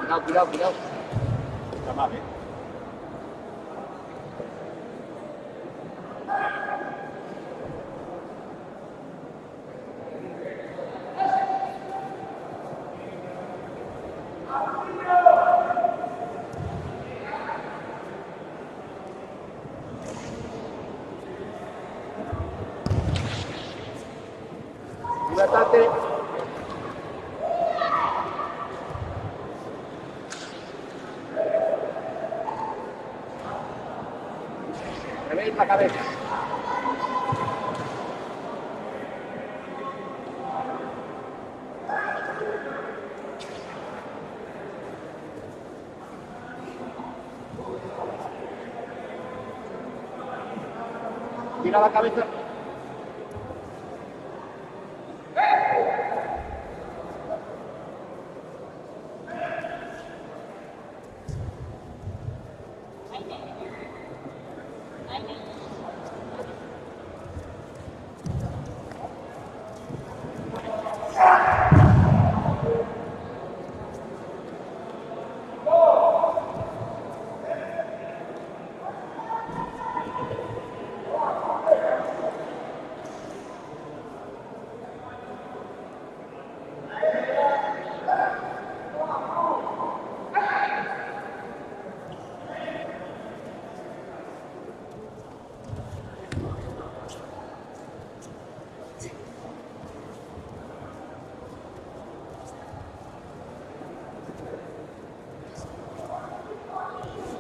Speaker 1: Cuidado, cuidado, cuidado.
Speaker 2: Está mal, ¿eh?
Speaker 1: Libertate. Revés la cabeza. Tira la cabeza.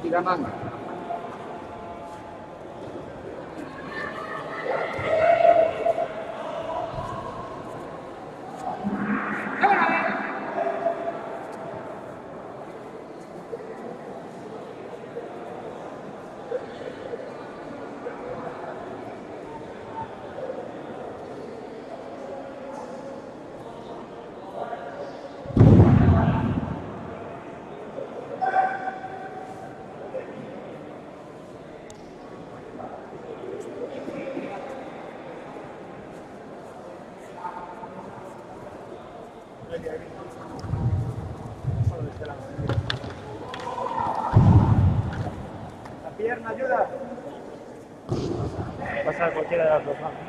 Speaker 1: Tira manga.
Speaker 2: La pierna, ayuda. Pasa cualquiera de las dos manos.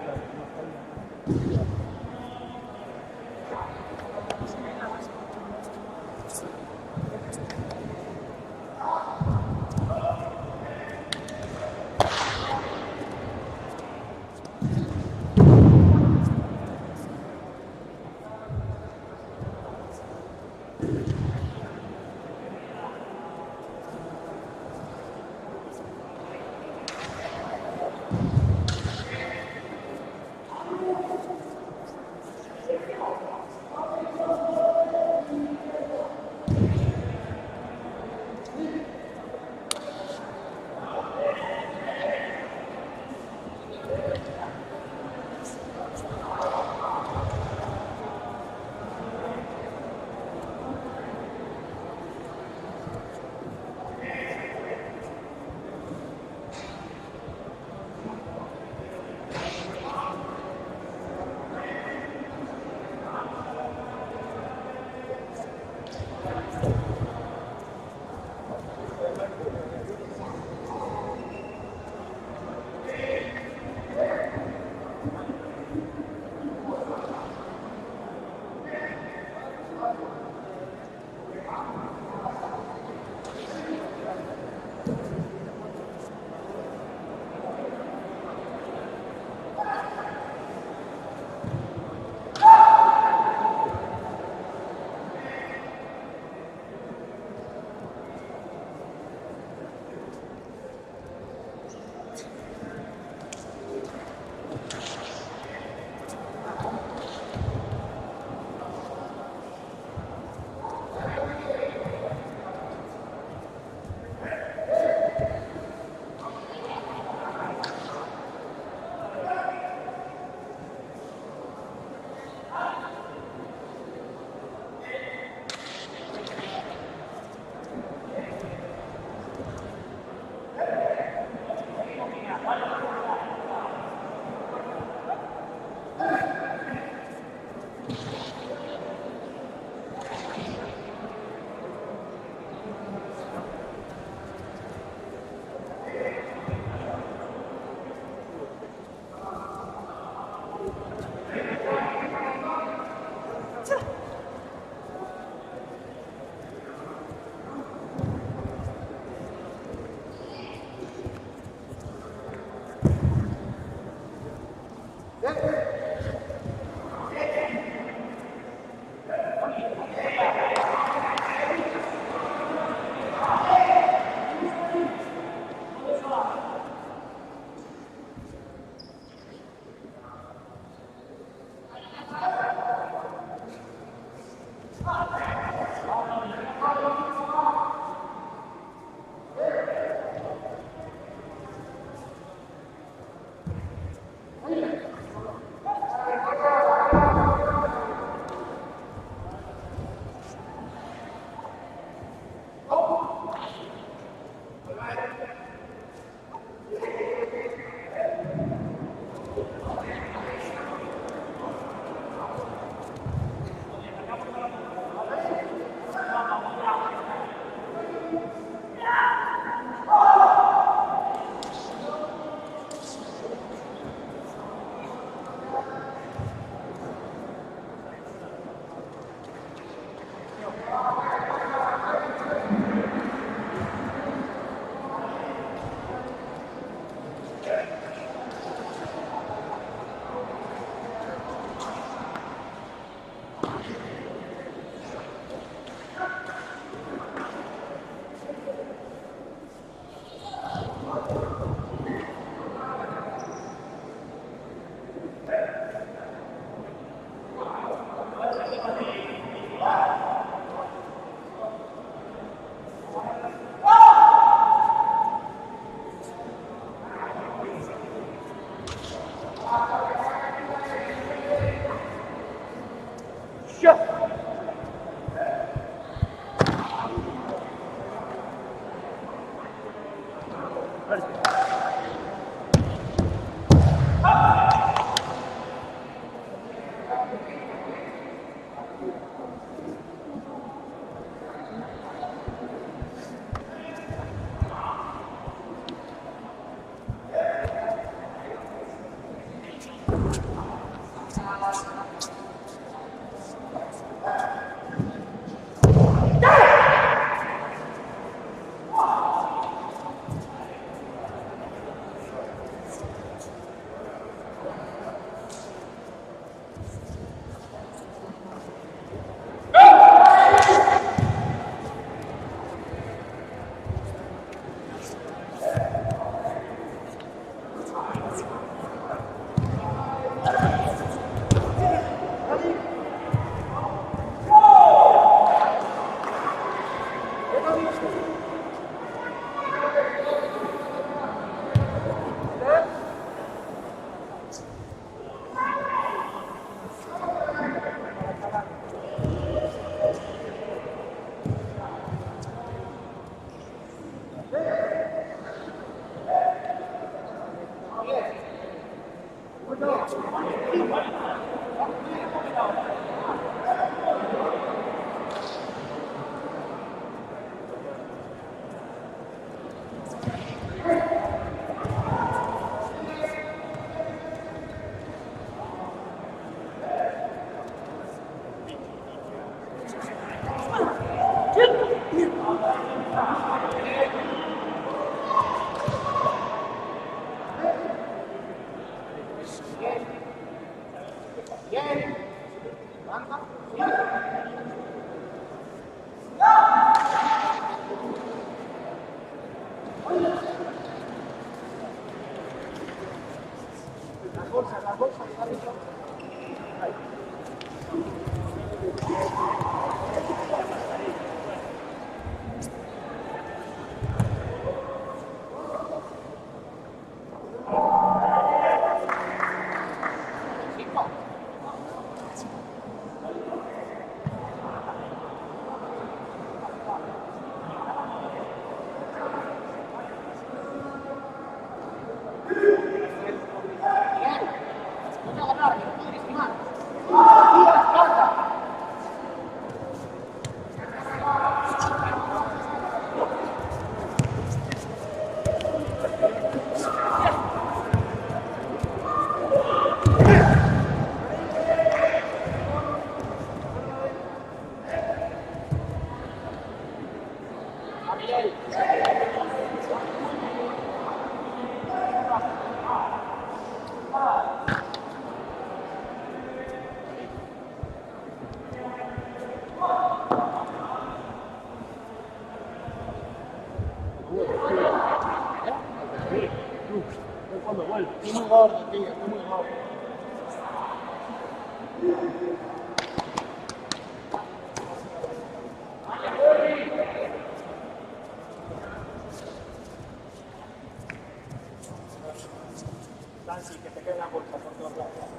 Speaker 5: Estoy muy gordo, tío, estoy muy gordo.
Speaker 2: Nancy, que te quede la bolsa por todos lados.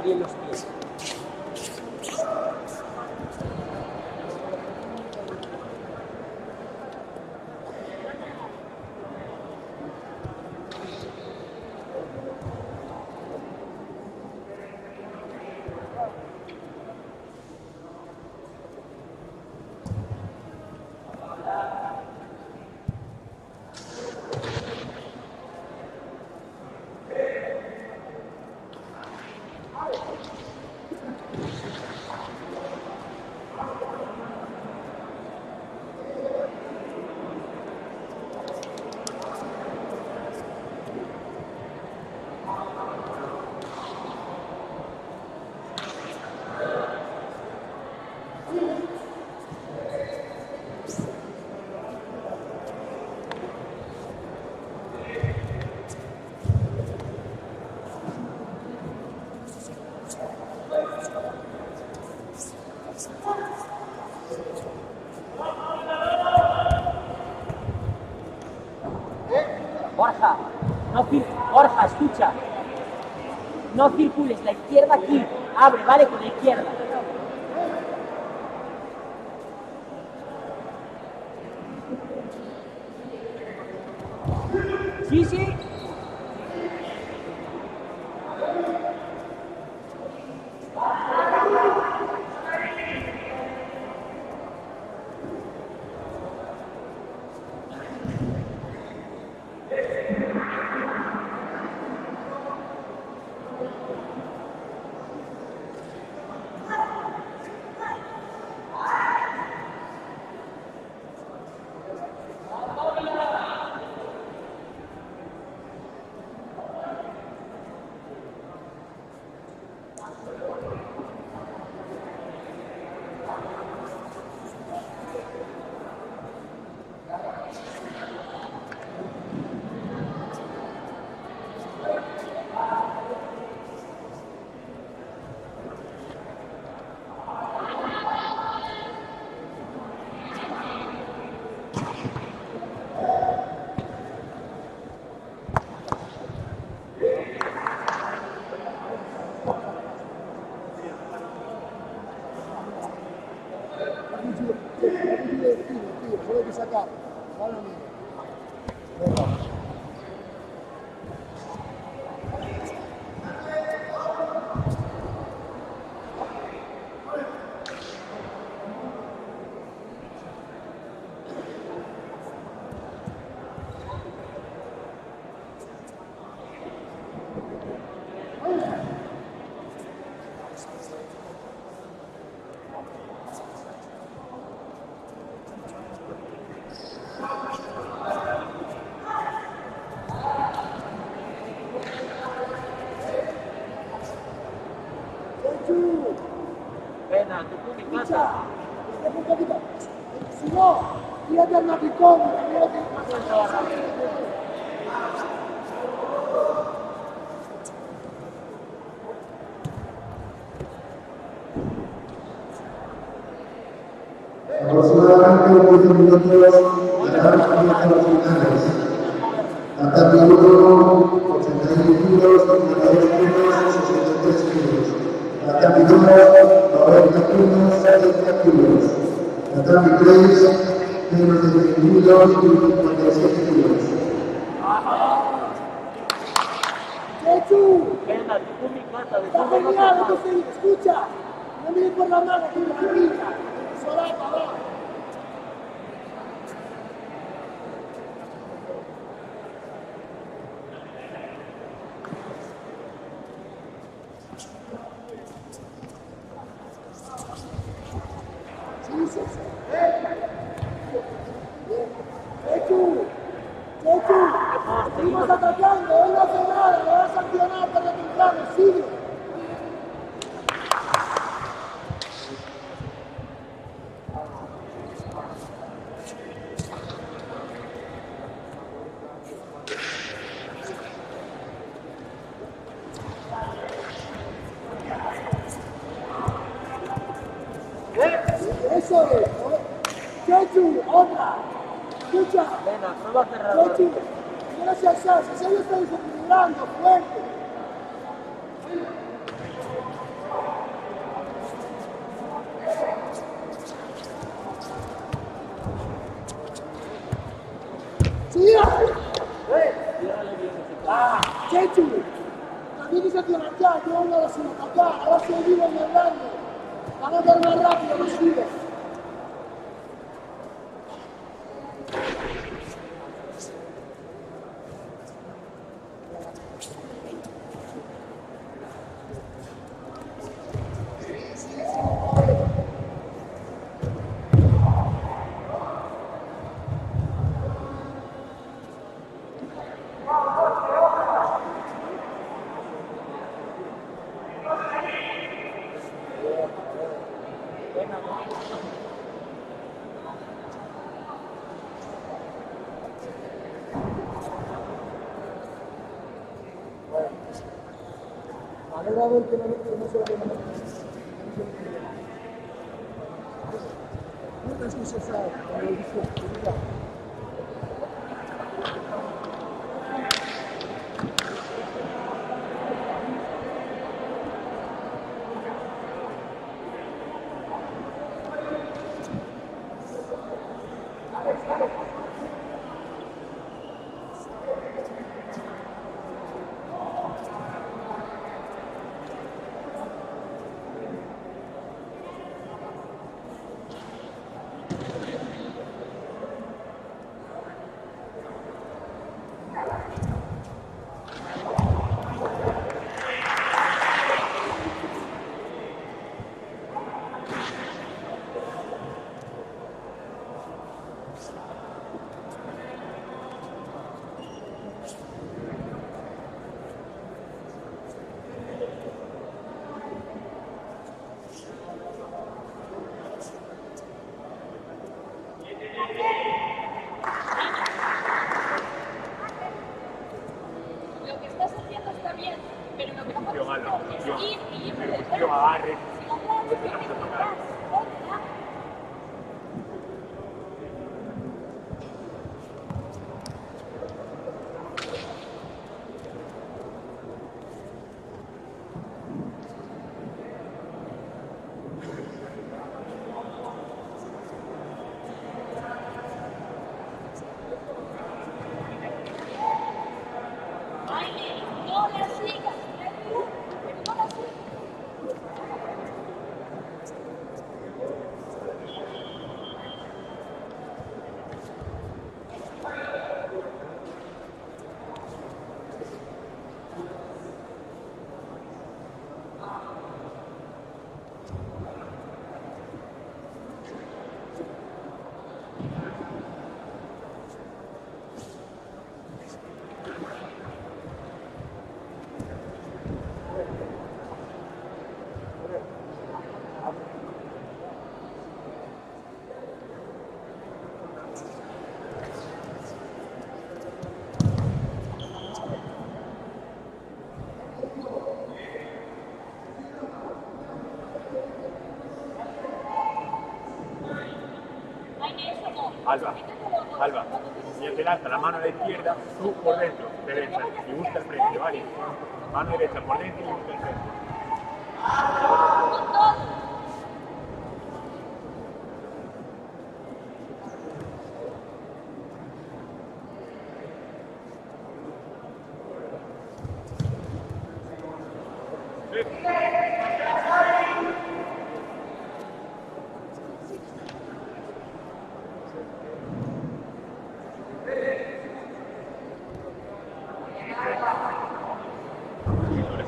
Speaker 4: saca bien los pies. Borja, escucha. No circules, la izquierda aquí. Abre, vale, con la izquierda. Sí, sí.
Speaker 5: Solo hay que sacar. Vale,
Speaker 1: Pena, tú mi casa.
Speaker 5: un poquito. Si no, tírate al maticón.
Speaker 3: Aproximadamente 10 minutos para dar comienzo a los finales. Ataque 1, 81 kilos, 52 kilos, 63 kilos. Ataque 2, 90 kilos, 70 kilos. Ataque 3, menos de 10 kilos y 57 kilos.
Speaker 5: ¡Chechu!
Speaker 1: Pena, tú mi casa.
Speaker 5: ¡Está genial! Entonces, escucha. No mires por la mano, que me pica. Solapa, va. Seguimos atacando, él no hace nada, le va a sancionar tarde o temprano, sigue. Eso es, Chechu, otra. Escucha.
Speaker 1: Pena, prueba cerrada.
Speaker 5: Chechu, no seas así, se está desequilibrando fuerte. tienes que accionar ya, yo no lo sigo acá, ahora seguimos hablando. Van a dar más rápido los suyos. Alegra ver que no se lo tiene. Muchas cosas hay.
Speaker 6: Lo que estás haciendo está bien, pero lo que no puedes
Speaker 2: malo,
Speaker 6: hacer es ir y ir por el
Speaker 2: yo agarre.
Speaker 6: Si no puedes, tienes que tocar. Baile, no la sigas, pero no la sigas.
Speaker 2: Alba, Alba, y el que lanza la mano a la izquierda, tú por dentro, derecha, y busca el frente, ¿vale? Mano derecha por dentro y busca el frente.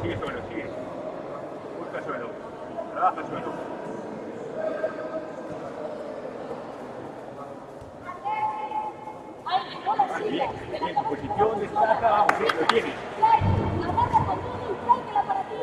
Speaker 2: Sigue suelo, sigue. Busca suelo. Trabaja suelo.
Speaker 6: Ay, no la sigas.
Speaker 2: Bien, posición, destaca, vamos, lo tienes.
Speaker 6: Agarra con todo y tráigela para ti.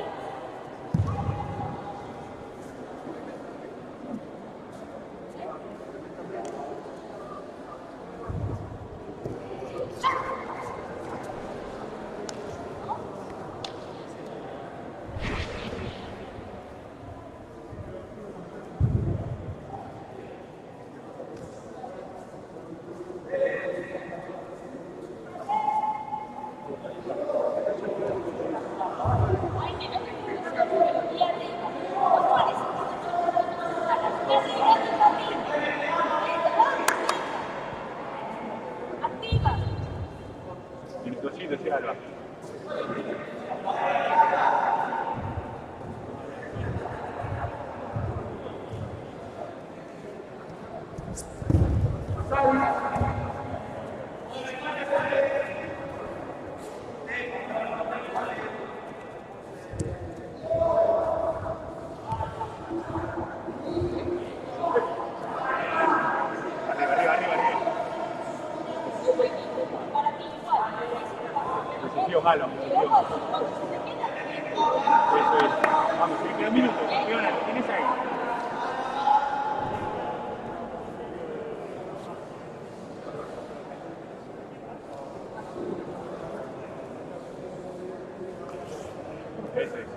Speaker 2: Déjalo. Eso es. Vamos, un minuto. Fiona, ¿lo tienes ahí? Eso es.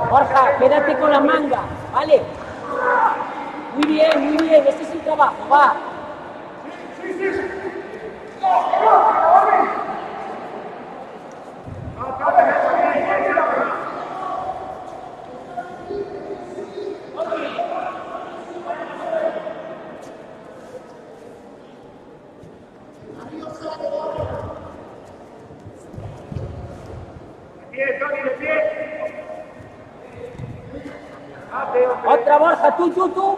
Speaker 4: Borja, quédate con la manga, ¿vale? Muy bien, ese es el trabajo, va. Otra Borja, tú.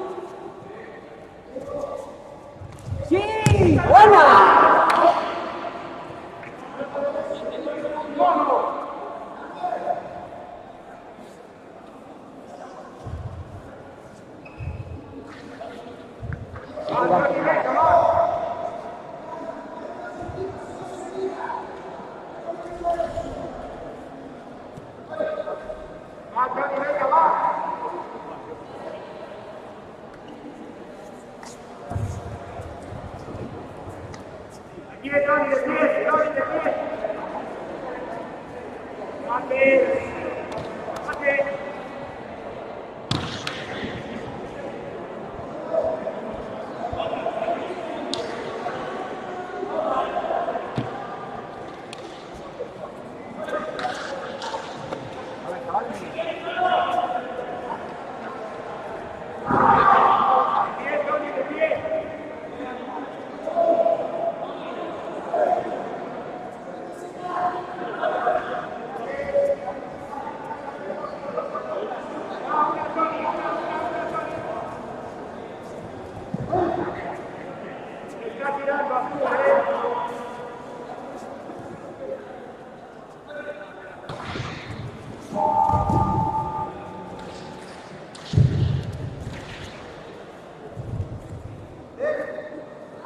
Speaker 4: Sí, buena.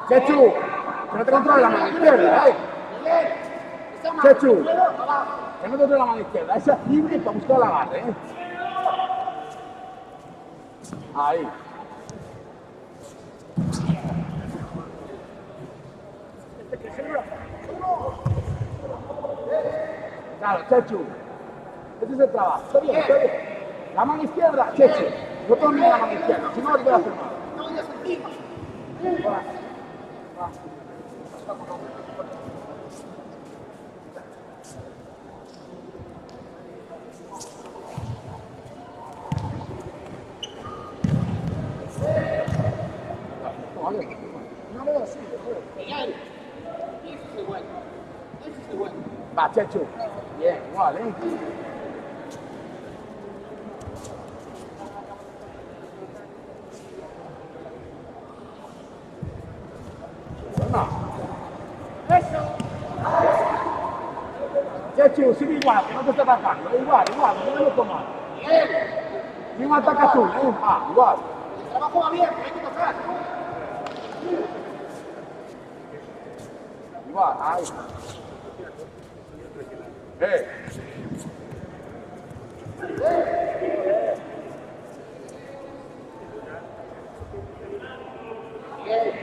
Speaker 1: Chechu, que no te controla la mano izquierda, Chechu, que no te controla la mano izquierda, esa es libre para buscar la agarre, Ahí. Claro, Chechu, ese es el trabajo, está bien. La mano izquierda, Chechu, no tomes la mano izquierda, si no, no te voy a hacer nada. ¿vale? No me lo así,
Speaker 4: Miguel, ese es el bueno. Ese es el bueno.
Speaker 1: Va, Chechu. Bien, igual, ¿eh? No.
Speaker 4: Eso.
Speaker 1: Chechu, sigue igual, que no te está atacando. Igual, no lo tomas.
Speaker 4: Miguel,
Speaker 1: Si me atacas tú, ¿eh? Ah, igual.
Speaker 4: el trabajo va bien, pero hay que tocar.
Speaker 1: Igual, ahí.
Speaker 4: Miguel,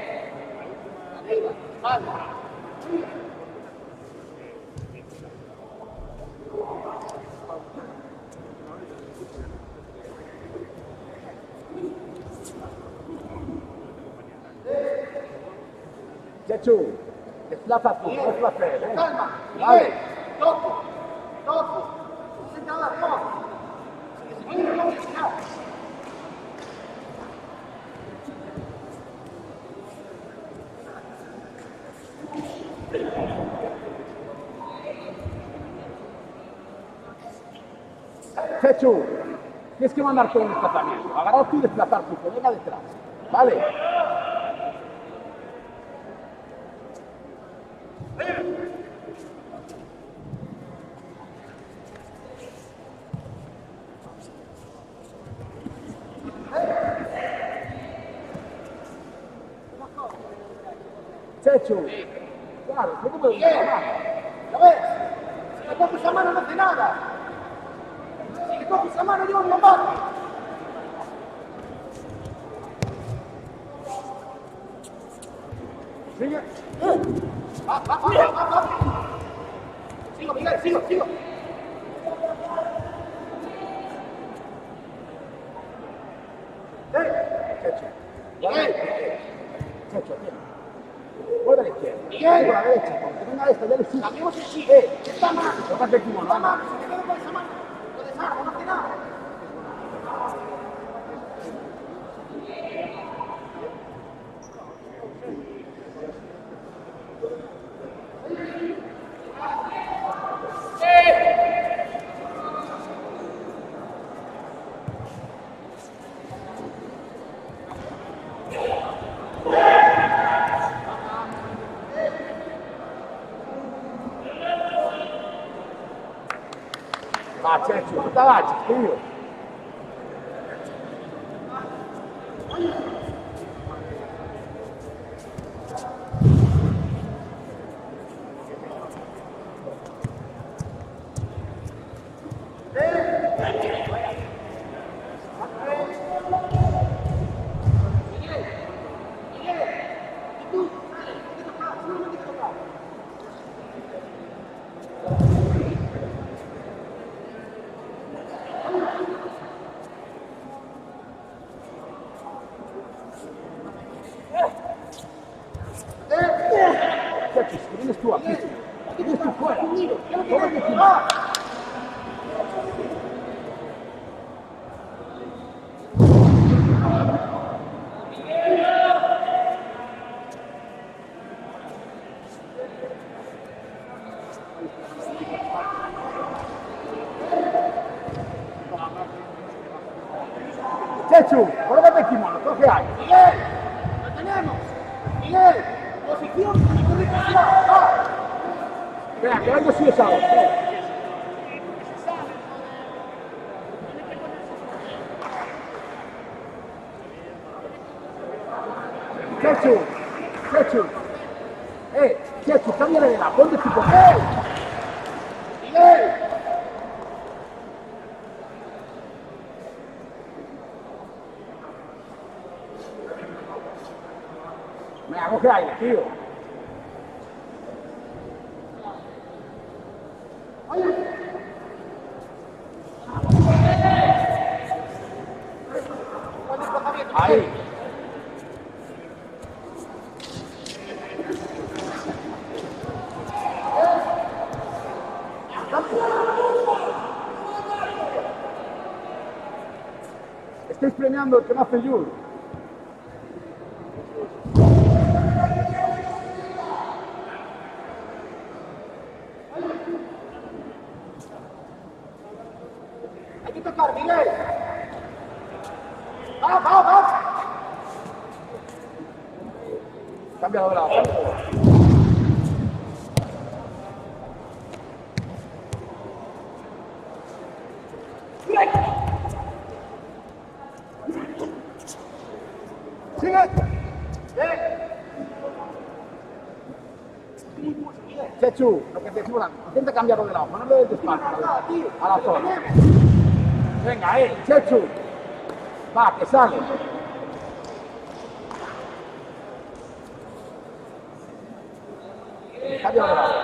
Speaker 4: arriba, espalda.
Speaker 1: Chechu, desplaza tú, no desplaza él, ¿eh?
Speaker 4: Calma,
Speaker 1: Vale.
Speaker 4: Miguel, toco, toco. Sentada, no. Si no me tirar.
Speaker 1: Chechu, tienes que mandar todo un desplazamiento. Agarrar tú y desplazar tú, que venga detrás. ¿Vale? Chechu, claro, ¿qué te puedo decir?
Speaker 4: Miguel, ¿lo ves? Si le coges esa mano no hace nada. Si le coges esa mano yo no mato.
Speaker 1: Sigue.
Speaker 4: Va. Sigo, Miguel, sigo.
Speaker 1: Chechu.
Speaker 4: Miguel.
Speaker 1: Chechu, bien. Vuelve a la izquierda.
Speaker 4: Miguel.
Speaker 1: Por la derecha, porque venga esta, ya le sigue.
Speaker 4: Cambiemos el chip. Esta mano.
Speaker 1: Tócate el kimono,
Speaker 4: Esta
Speaker 1: anda.
Speaker 4: mano, si te quedo con esa mano, lo desarmo, no hace nada.
Speaker 1: Va, Chechu, no te agaches, tío. Chechu, si vienes tú aquí, vienes tú fuera. Tócate el kimono. Chechu, colócate el kimono, coge ahí.
Speaker 4: Miguel, lo tenemos. Miguel, posición y posición. Va.
Speaker 1: Venga, que vaya sí es ahora. Chechu, Chechu, cámbiale de la ponte tu papel.
Speaker 4: Miguel.
Speaker 1: Venga, coge aire, tío. Ahí. Estáis premiando el que no hace Yul. Cambia de lado, cambia de lado. Sigue. Chechu, lo que te decimos, intenta cambiarlo de lado, ponerlo de espalda a la zona. Venga, Chechu. Va, que sale. Cambio de lado.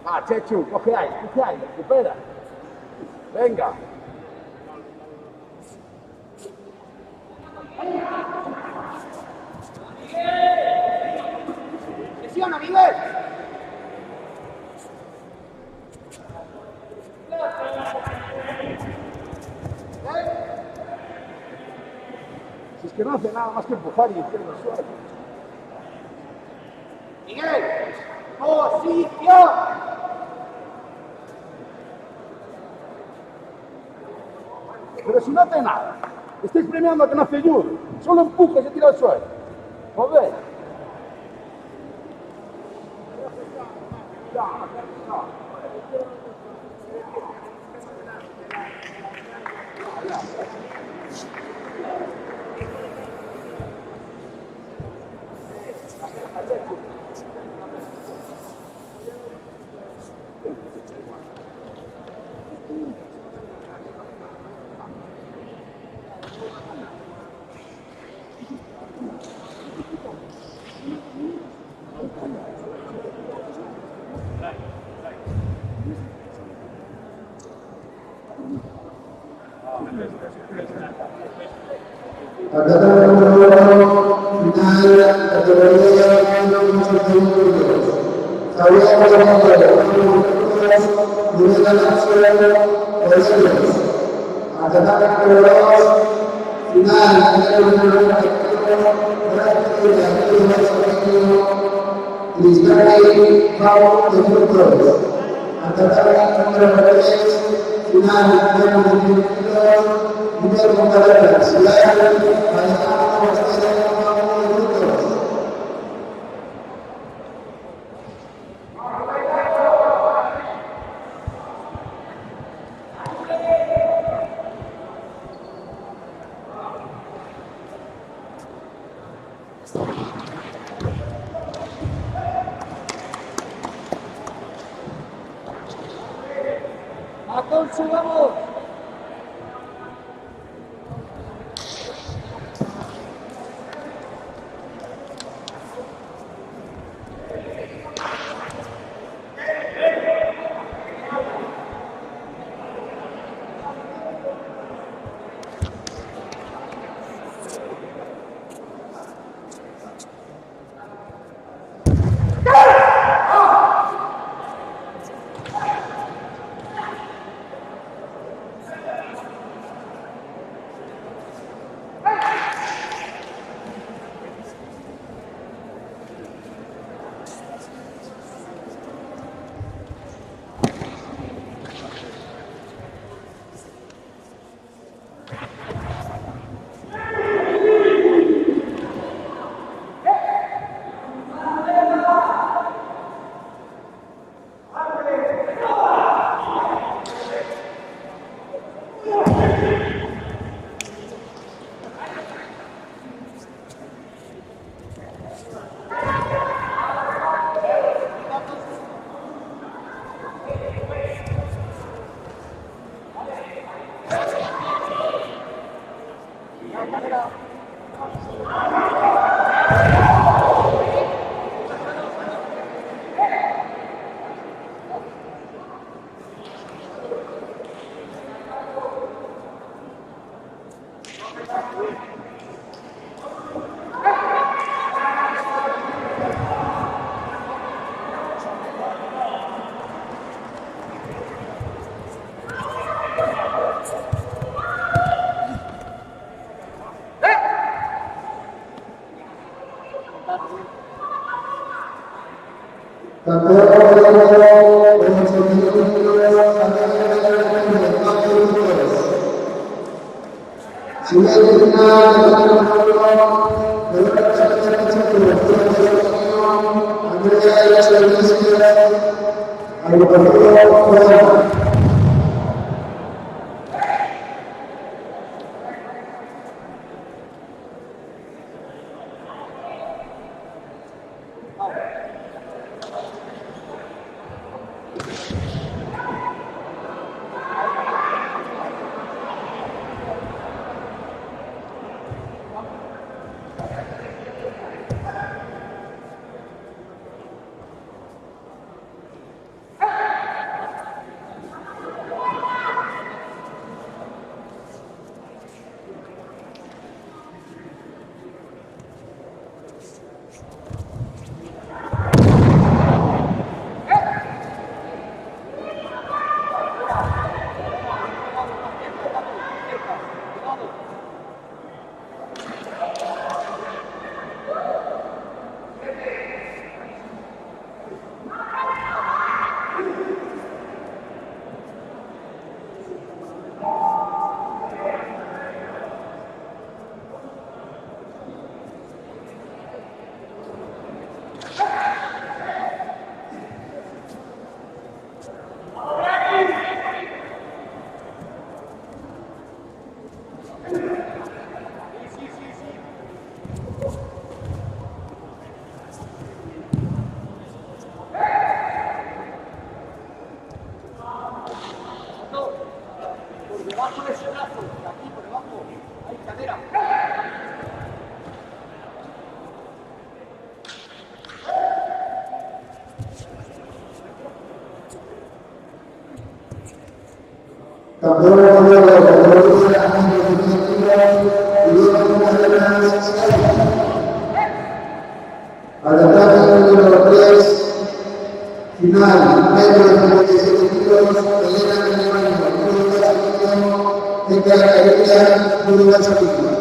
Speaker 1: Va, Chechu, coge ahí, recupera. Venga. Presiona, Miguel. Si es que no hace nada más que empujar y izquierda al suelo. Miguel, posición. Pero si no hace nada, estáis premiando a que no hace ayuda, solo empuja y se tira al suelo. Joder. Vamos.
Speaker 3: Tanto Campeón mundial de la categoría y luego una de las al ataque número 3, final, medio de 97 kilos, Elena Canemano, de categoría Uruguay Chapito.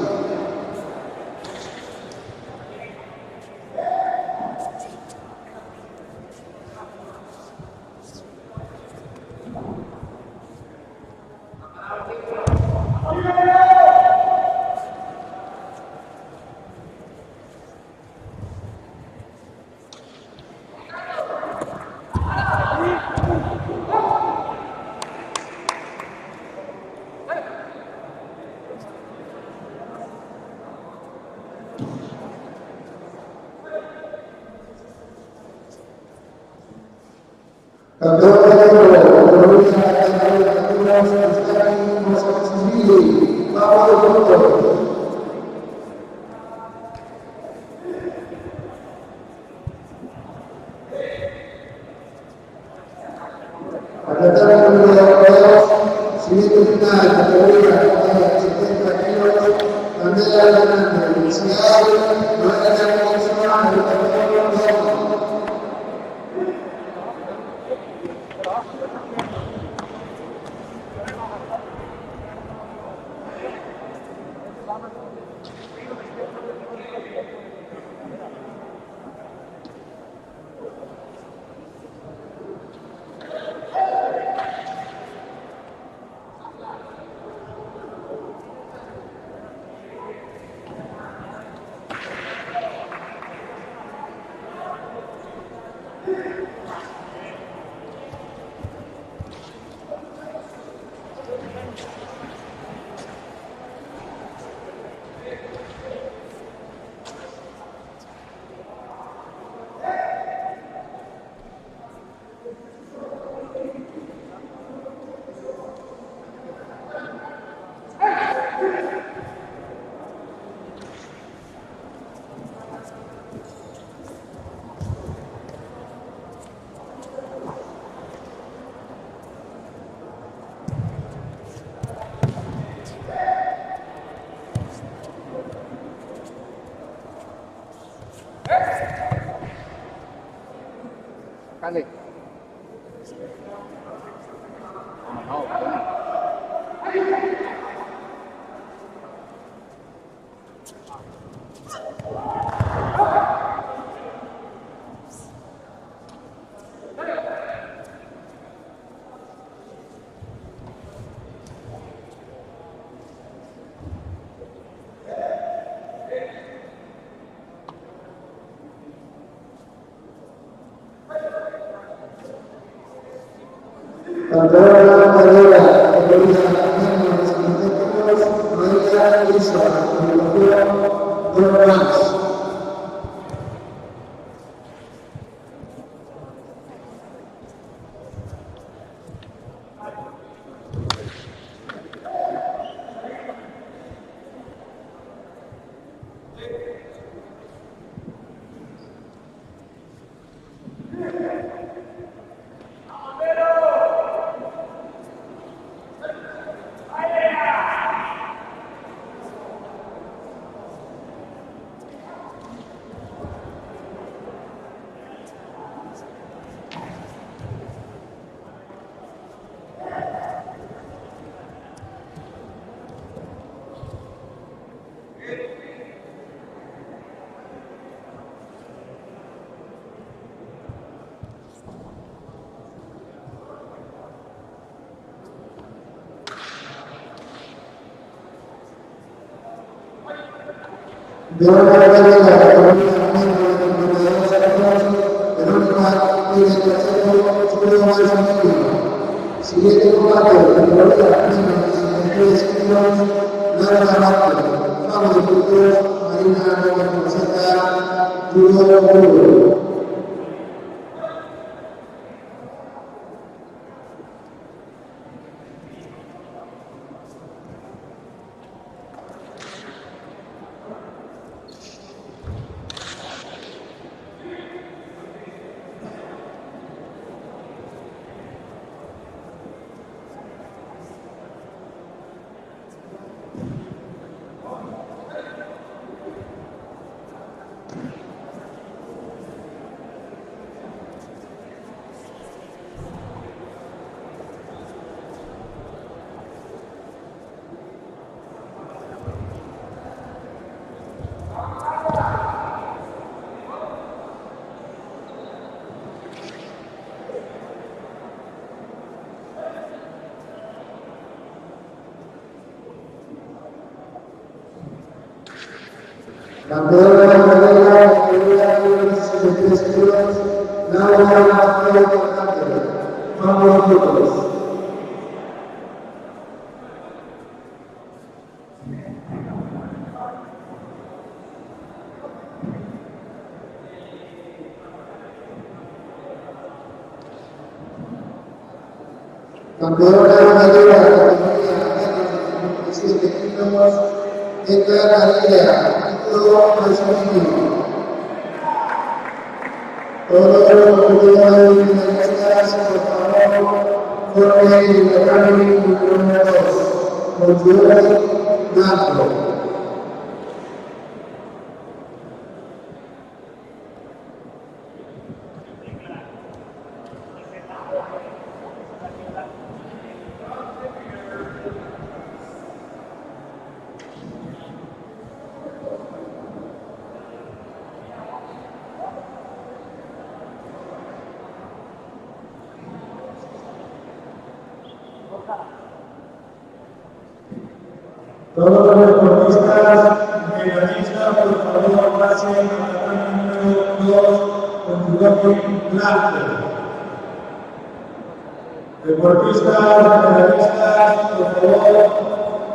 Speaker 3: Campeón de la provincia de Canarias, Civil, Pablo Doctor. Atacante número 2, siguiente final, categoría 70 kilos, Candela Hernández, Universidad, Nueva York,
Speaker 1: Cale. No,
Speaker 3: Campeona María, Eloísa Jiménez, Arquitectos, María Elisa, Agricultura, Dormas. De una manera de la economía de los años, Verónica tiene que hacerlo solo más tranquilo. Siguiente combate, Verónica Jiménez, 53 kilos, Laura Márquez, Pablo de Frutos, Marina Gómez Fonseca, Julio Puro. Campeona de la carrera, categoría 63 kilos, Laura Márquez, Pablo de Frutos. Campeona de la carrera, categoría 57 kilos, Edgar Galea, título masculino. Todos los competidores finalistas, por favor, formen el ranking número 2, con Giovanni Blanco. Todos los deportistas de la lista, por favor, pasen al número 2 con Giovanni Blanco. Deportistas de la lista, por favor,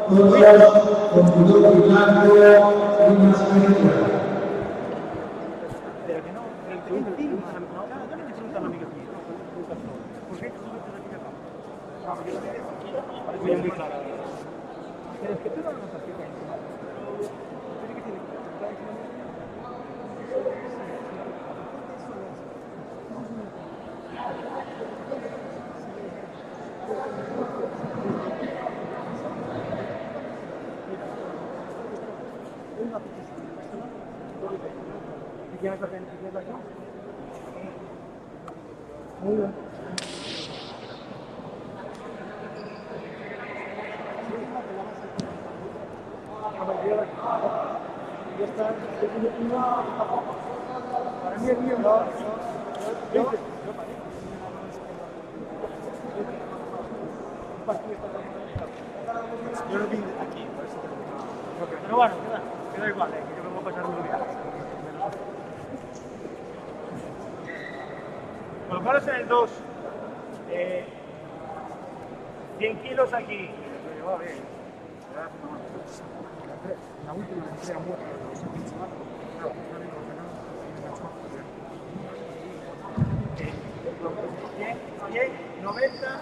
Speaker 3: todos con Giovanni Blanco y una señorita.
Speaker 2: Pero que no, el segundo, no, yo no te pregunto a los amigos míos, ¿por qué tú no te refieres a no, porque parece muy clara. Pero es que tú no lo notas, tiene que ser muy bien. Ya está. Para mí es mío. Yo lo vi aquí, por eso te lo digo. Pero bueno, queda igual, que yo me voy a pasar muy bien. Colocaros en el 2. 100 kilos aquí.
Speaker 5: La última que sea muerta,
Speaker 2: ¿100? 90.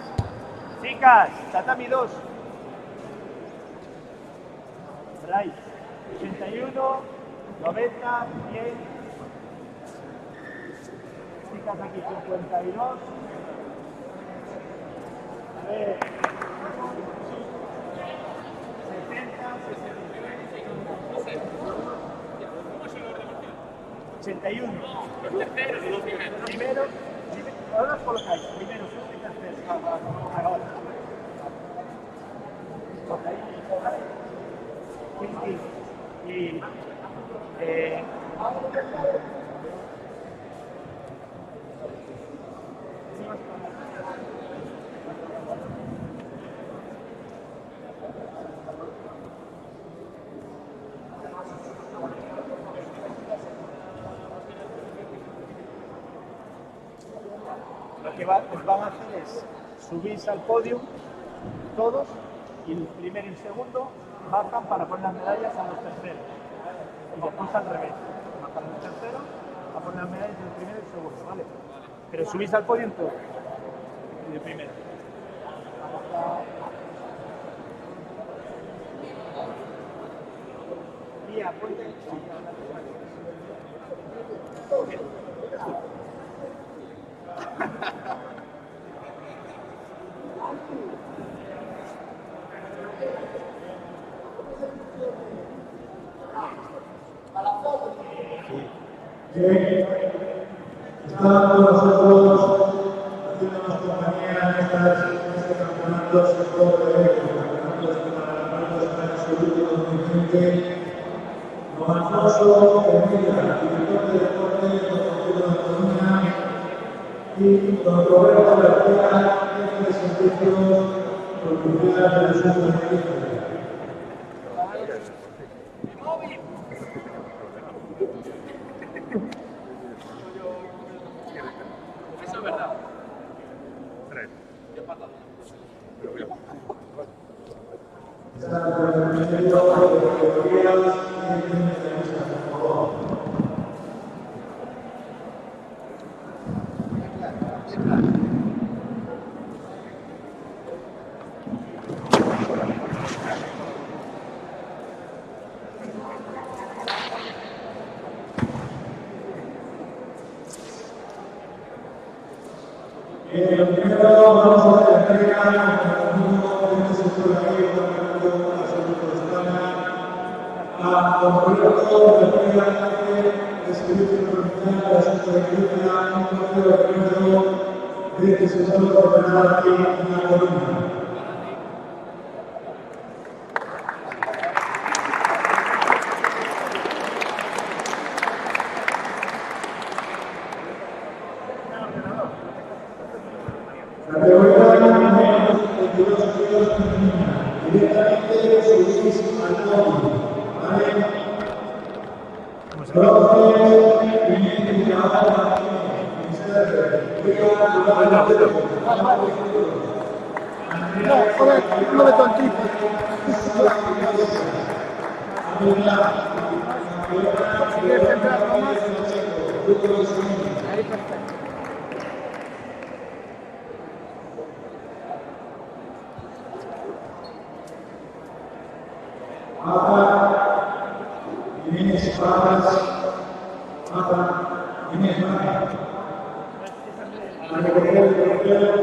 Speaker 2: Chicas, tatami 2. Bryce, 81, 90, 100. Chicas aquí, 52. A ver. 70, 81. Primero, ahora os colocáis. Primero, segundo y tercero. Ahora. Y lo que van a hacer es subirse al podio todos y el primero y el segundo bajan para poner las medallas a los terceros y después al revés, bajan el tercero a poner las medallas del primero y el segundo, ¿vale? Pero subís al podio en todo y el primero. Mía, ponte.
Speaker 3: Bien, están con nosotros haciéndonos compañía en este campeonato sector de campeonatos para absoluto 2020. Don Alfonso Hermida, director de deporte del Conjunto de Coruña, y don Roberto García, jefe de servicios provincial del sur de Galicia.
Speaker 2: Eso es verdad.
Speaker 3: Está por el Ministerio de Categorías y Entrevistas, por favor. Lo primero vamos a hacer entrega con el grupo de este sector de aquí, con el grupo absoluto de España, a don Roberto García, jefe de servicio provincial de Asuntos de Galicia, un trofeo de premio de que se suele ordenar aquí en La Coruña. Categoría de 22 kilos femenina, directamente subís al podio, ¿vale? Bronce, 500 de abajo,
Speaker 5: no me tontico.
Speaker 3: Inés Vargas, Inés Vargas, a recoger el trofeo,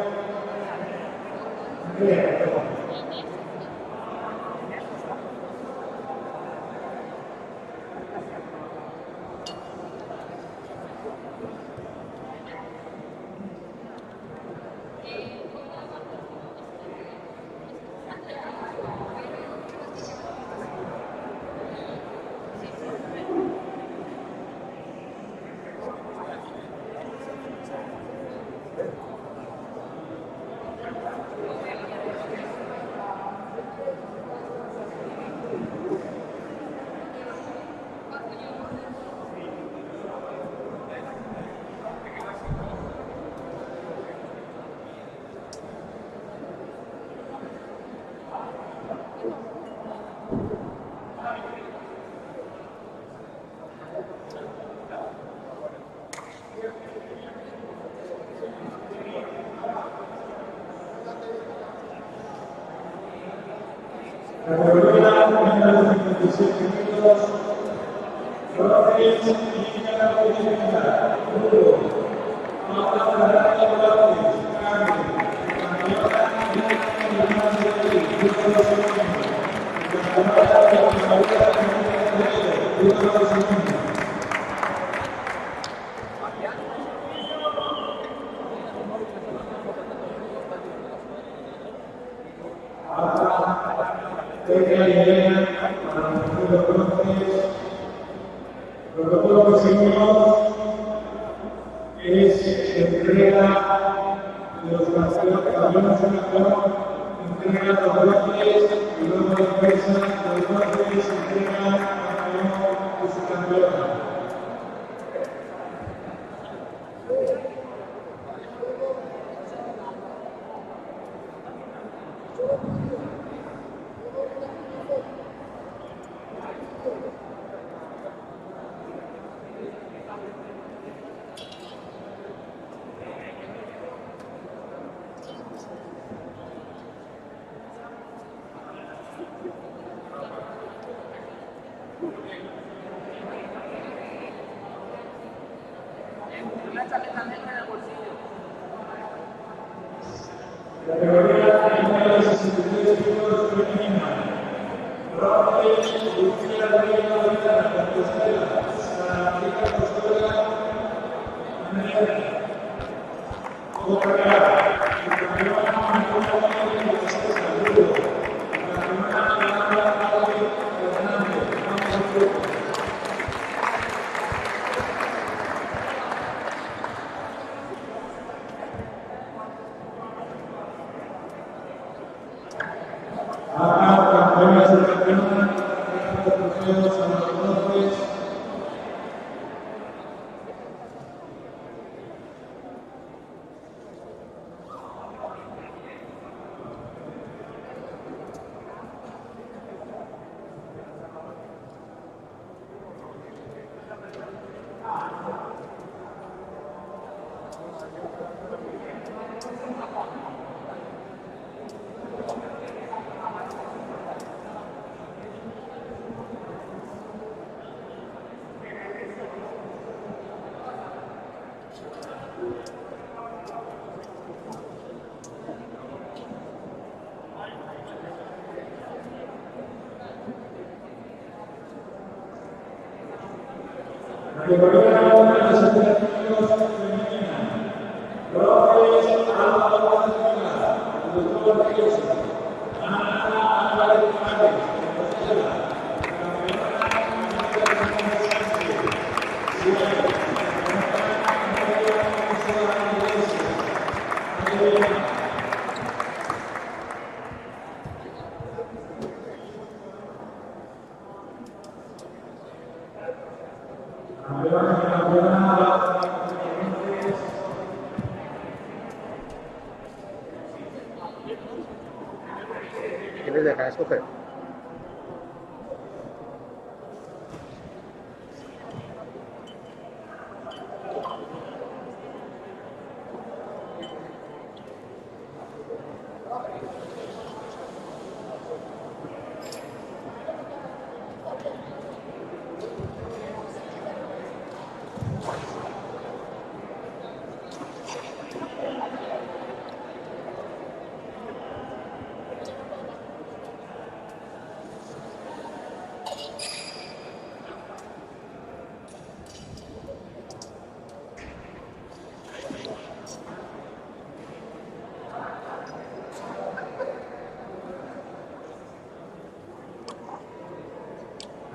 Speaker 3: Categoría menos de 57 kilos, López y Carolina, Hugo, Paula Ferrari López, Carmen, campeona de la el protocolo que seguimos es entrega de los campeones en campeón, entrega de los bloques y luego de defensa de los bloques, entrega campeón de su campeona. Categoría de 63 kilos femenina. López, Lucía Reina Vidal, Compostela, Santa Costura, Andrea, Correa, y campeona mundial de Compostela, Lugo, campeona de Fernández, Campos. Campeones del campeonato, los trofeos a los López. Categoría de 60 kilos femenina. López, Álvaro Vázquez, Doctor Ríos, Ana Álvarez Fernández, Compostela,
Speaker 1: ¿Qué les dejan escoger?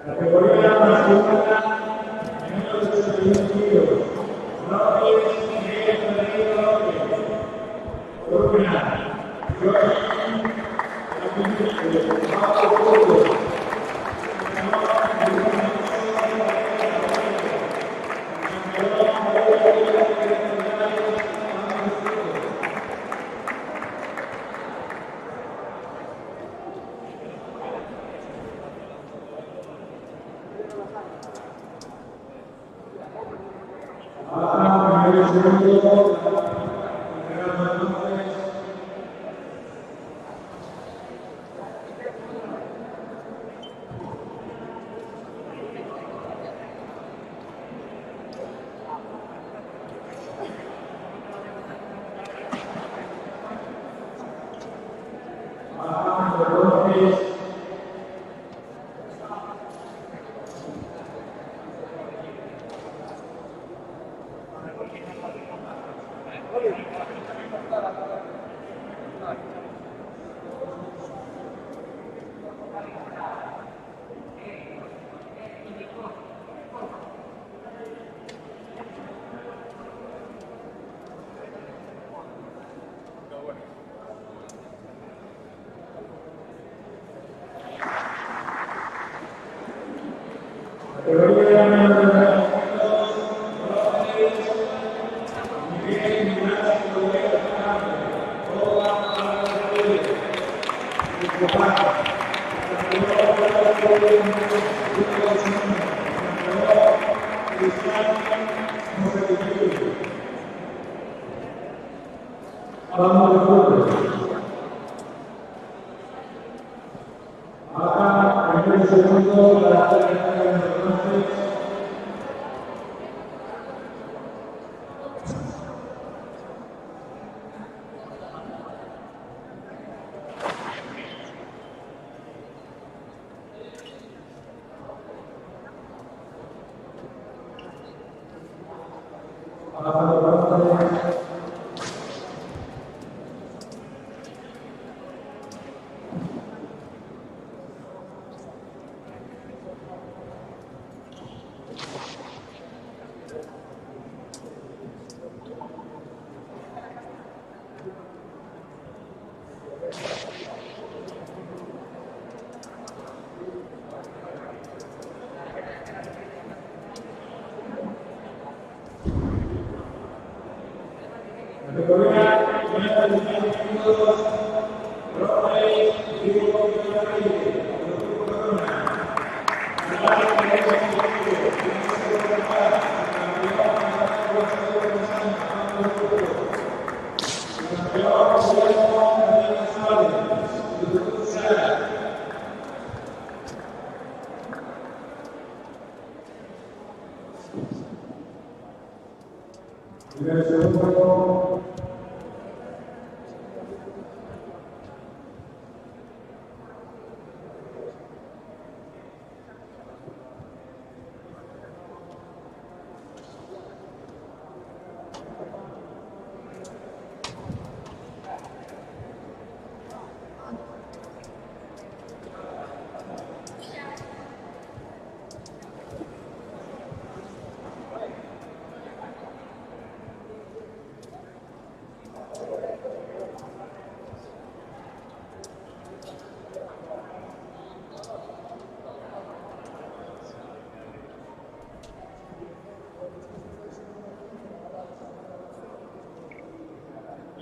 Speaker 1: Categoría masculina, menos de 61 kilos. López, Miguel Ferreira López. Urbina, Joaquín, Pablo Burgos.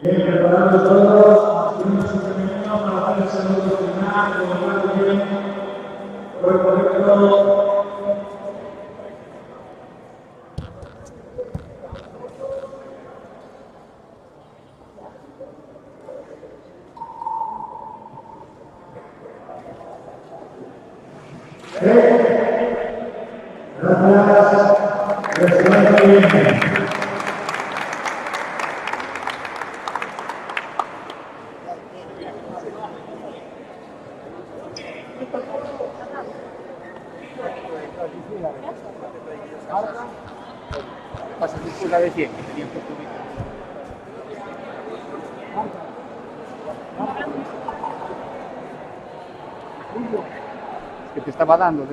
Speaker 3: Bien, preparados todos, masculinos y femeninos para hacer el saludo final, colocar bien, cuerpo recto. Gracias. Restaurante bien.
Speaker 2: Pasa después la de 100, que tenían puesto que te estaba dando y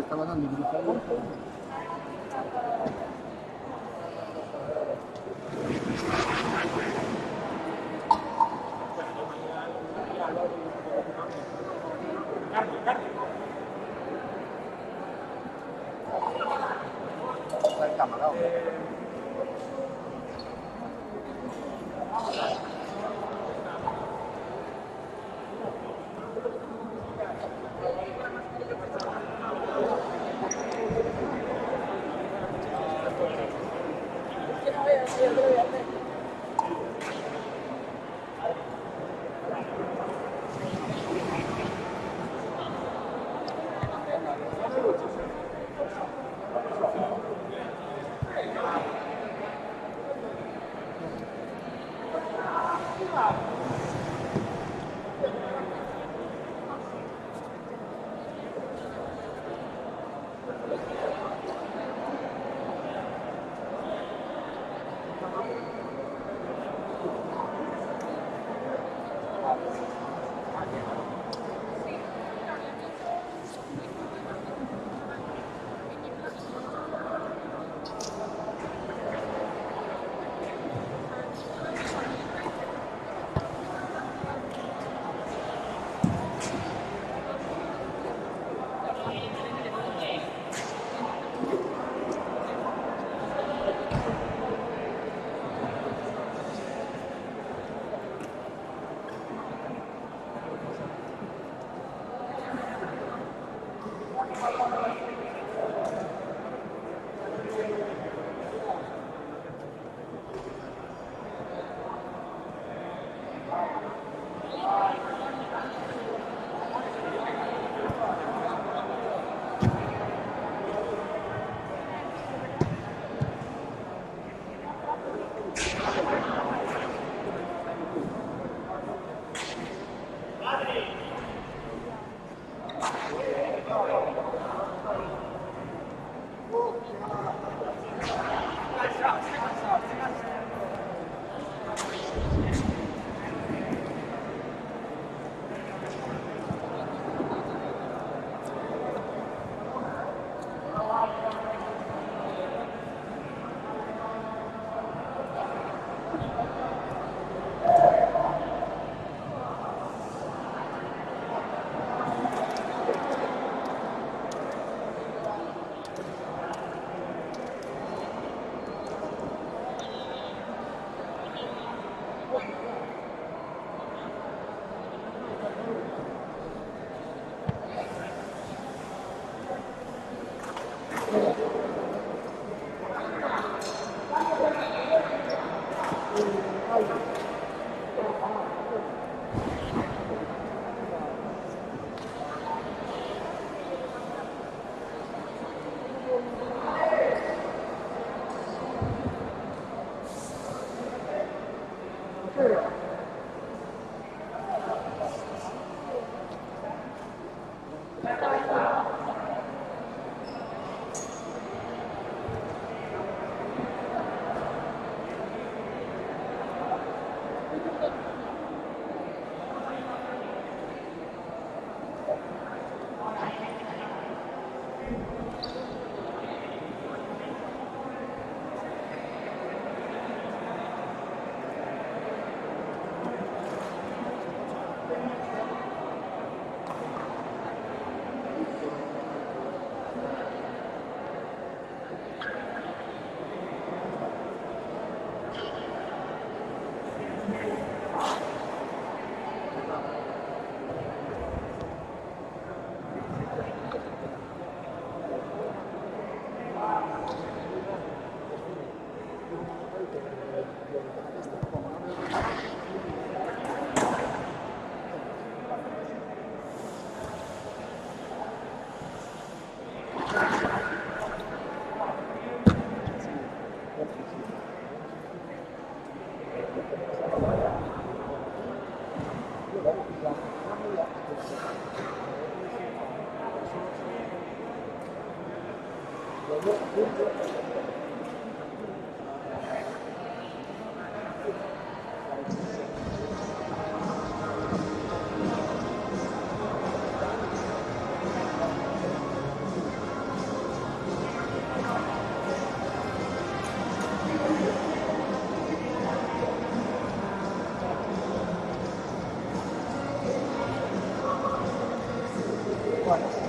Speaker 1: Bueno.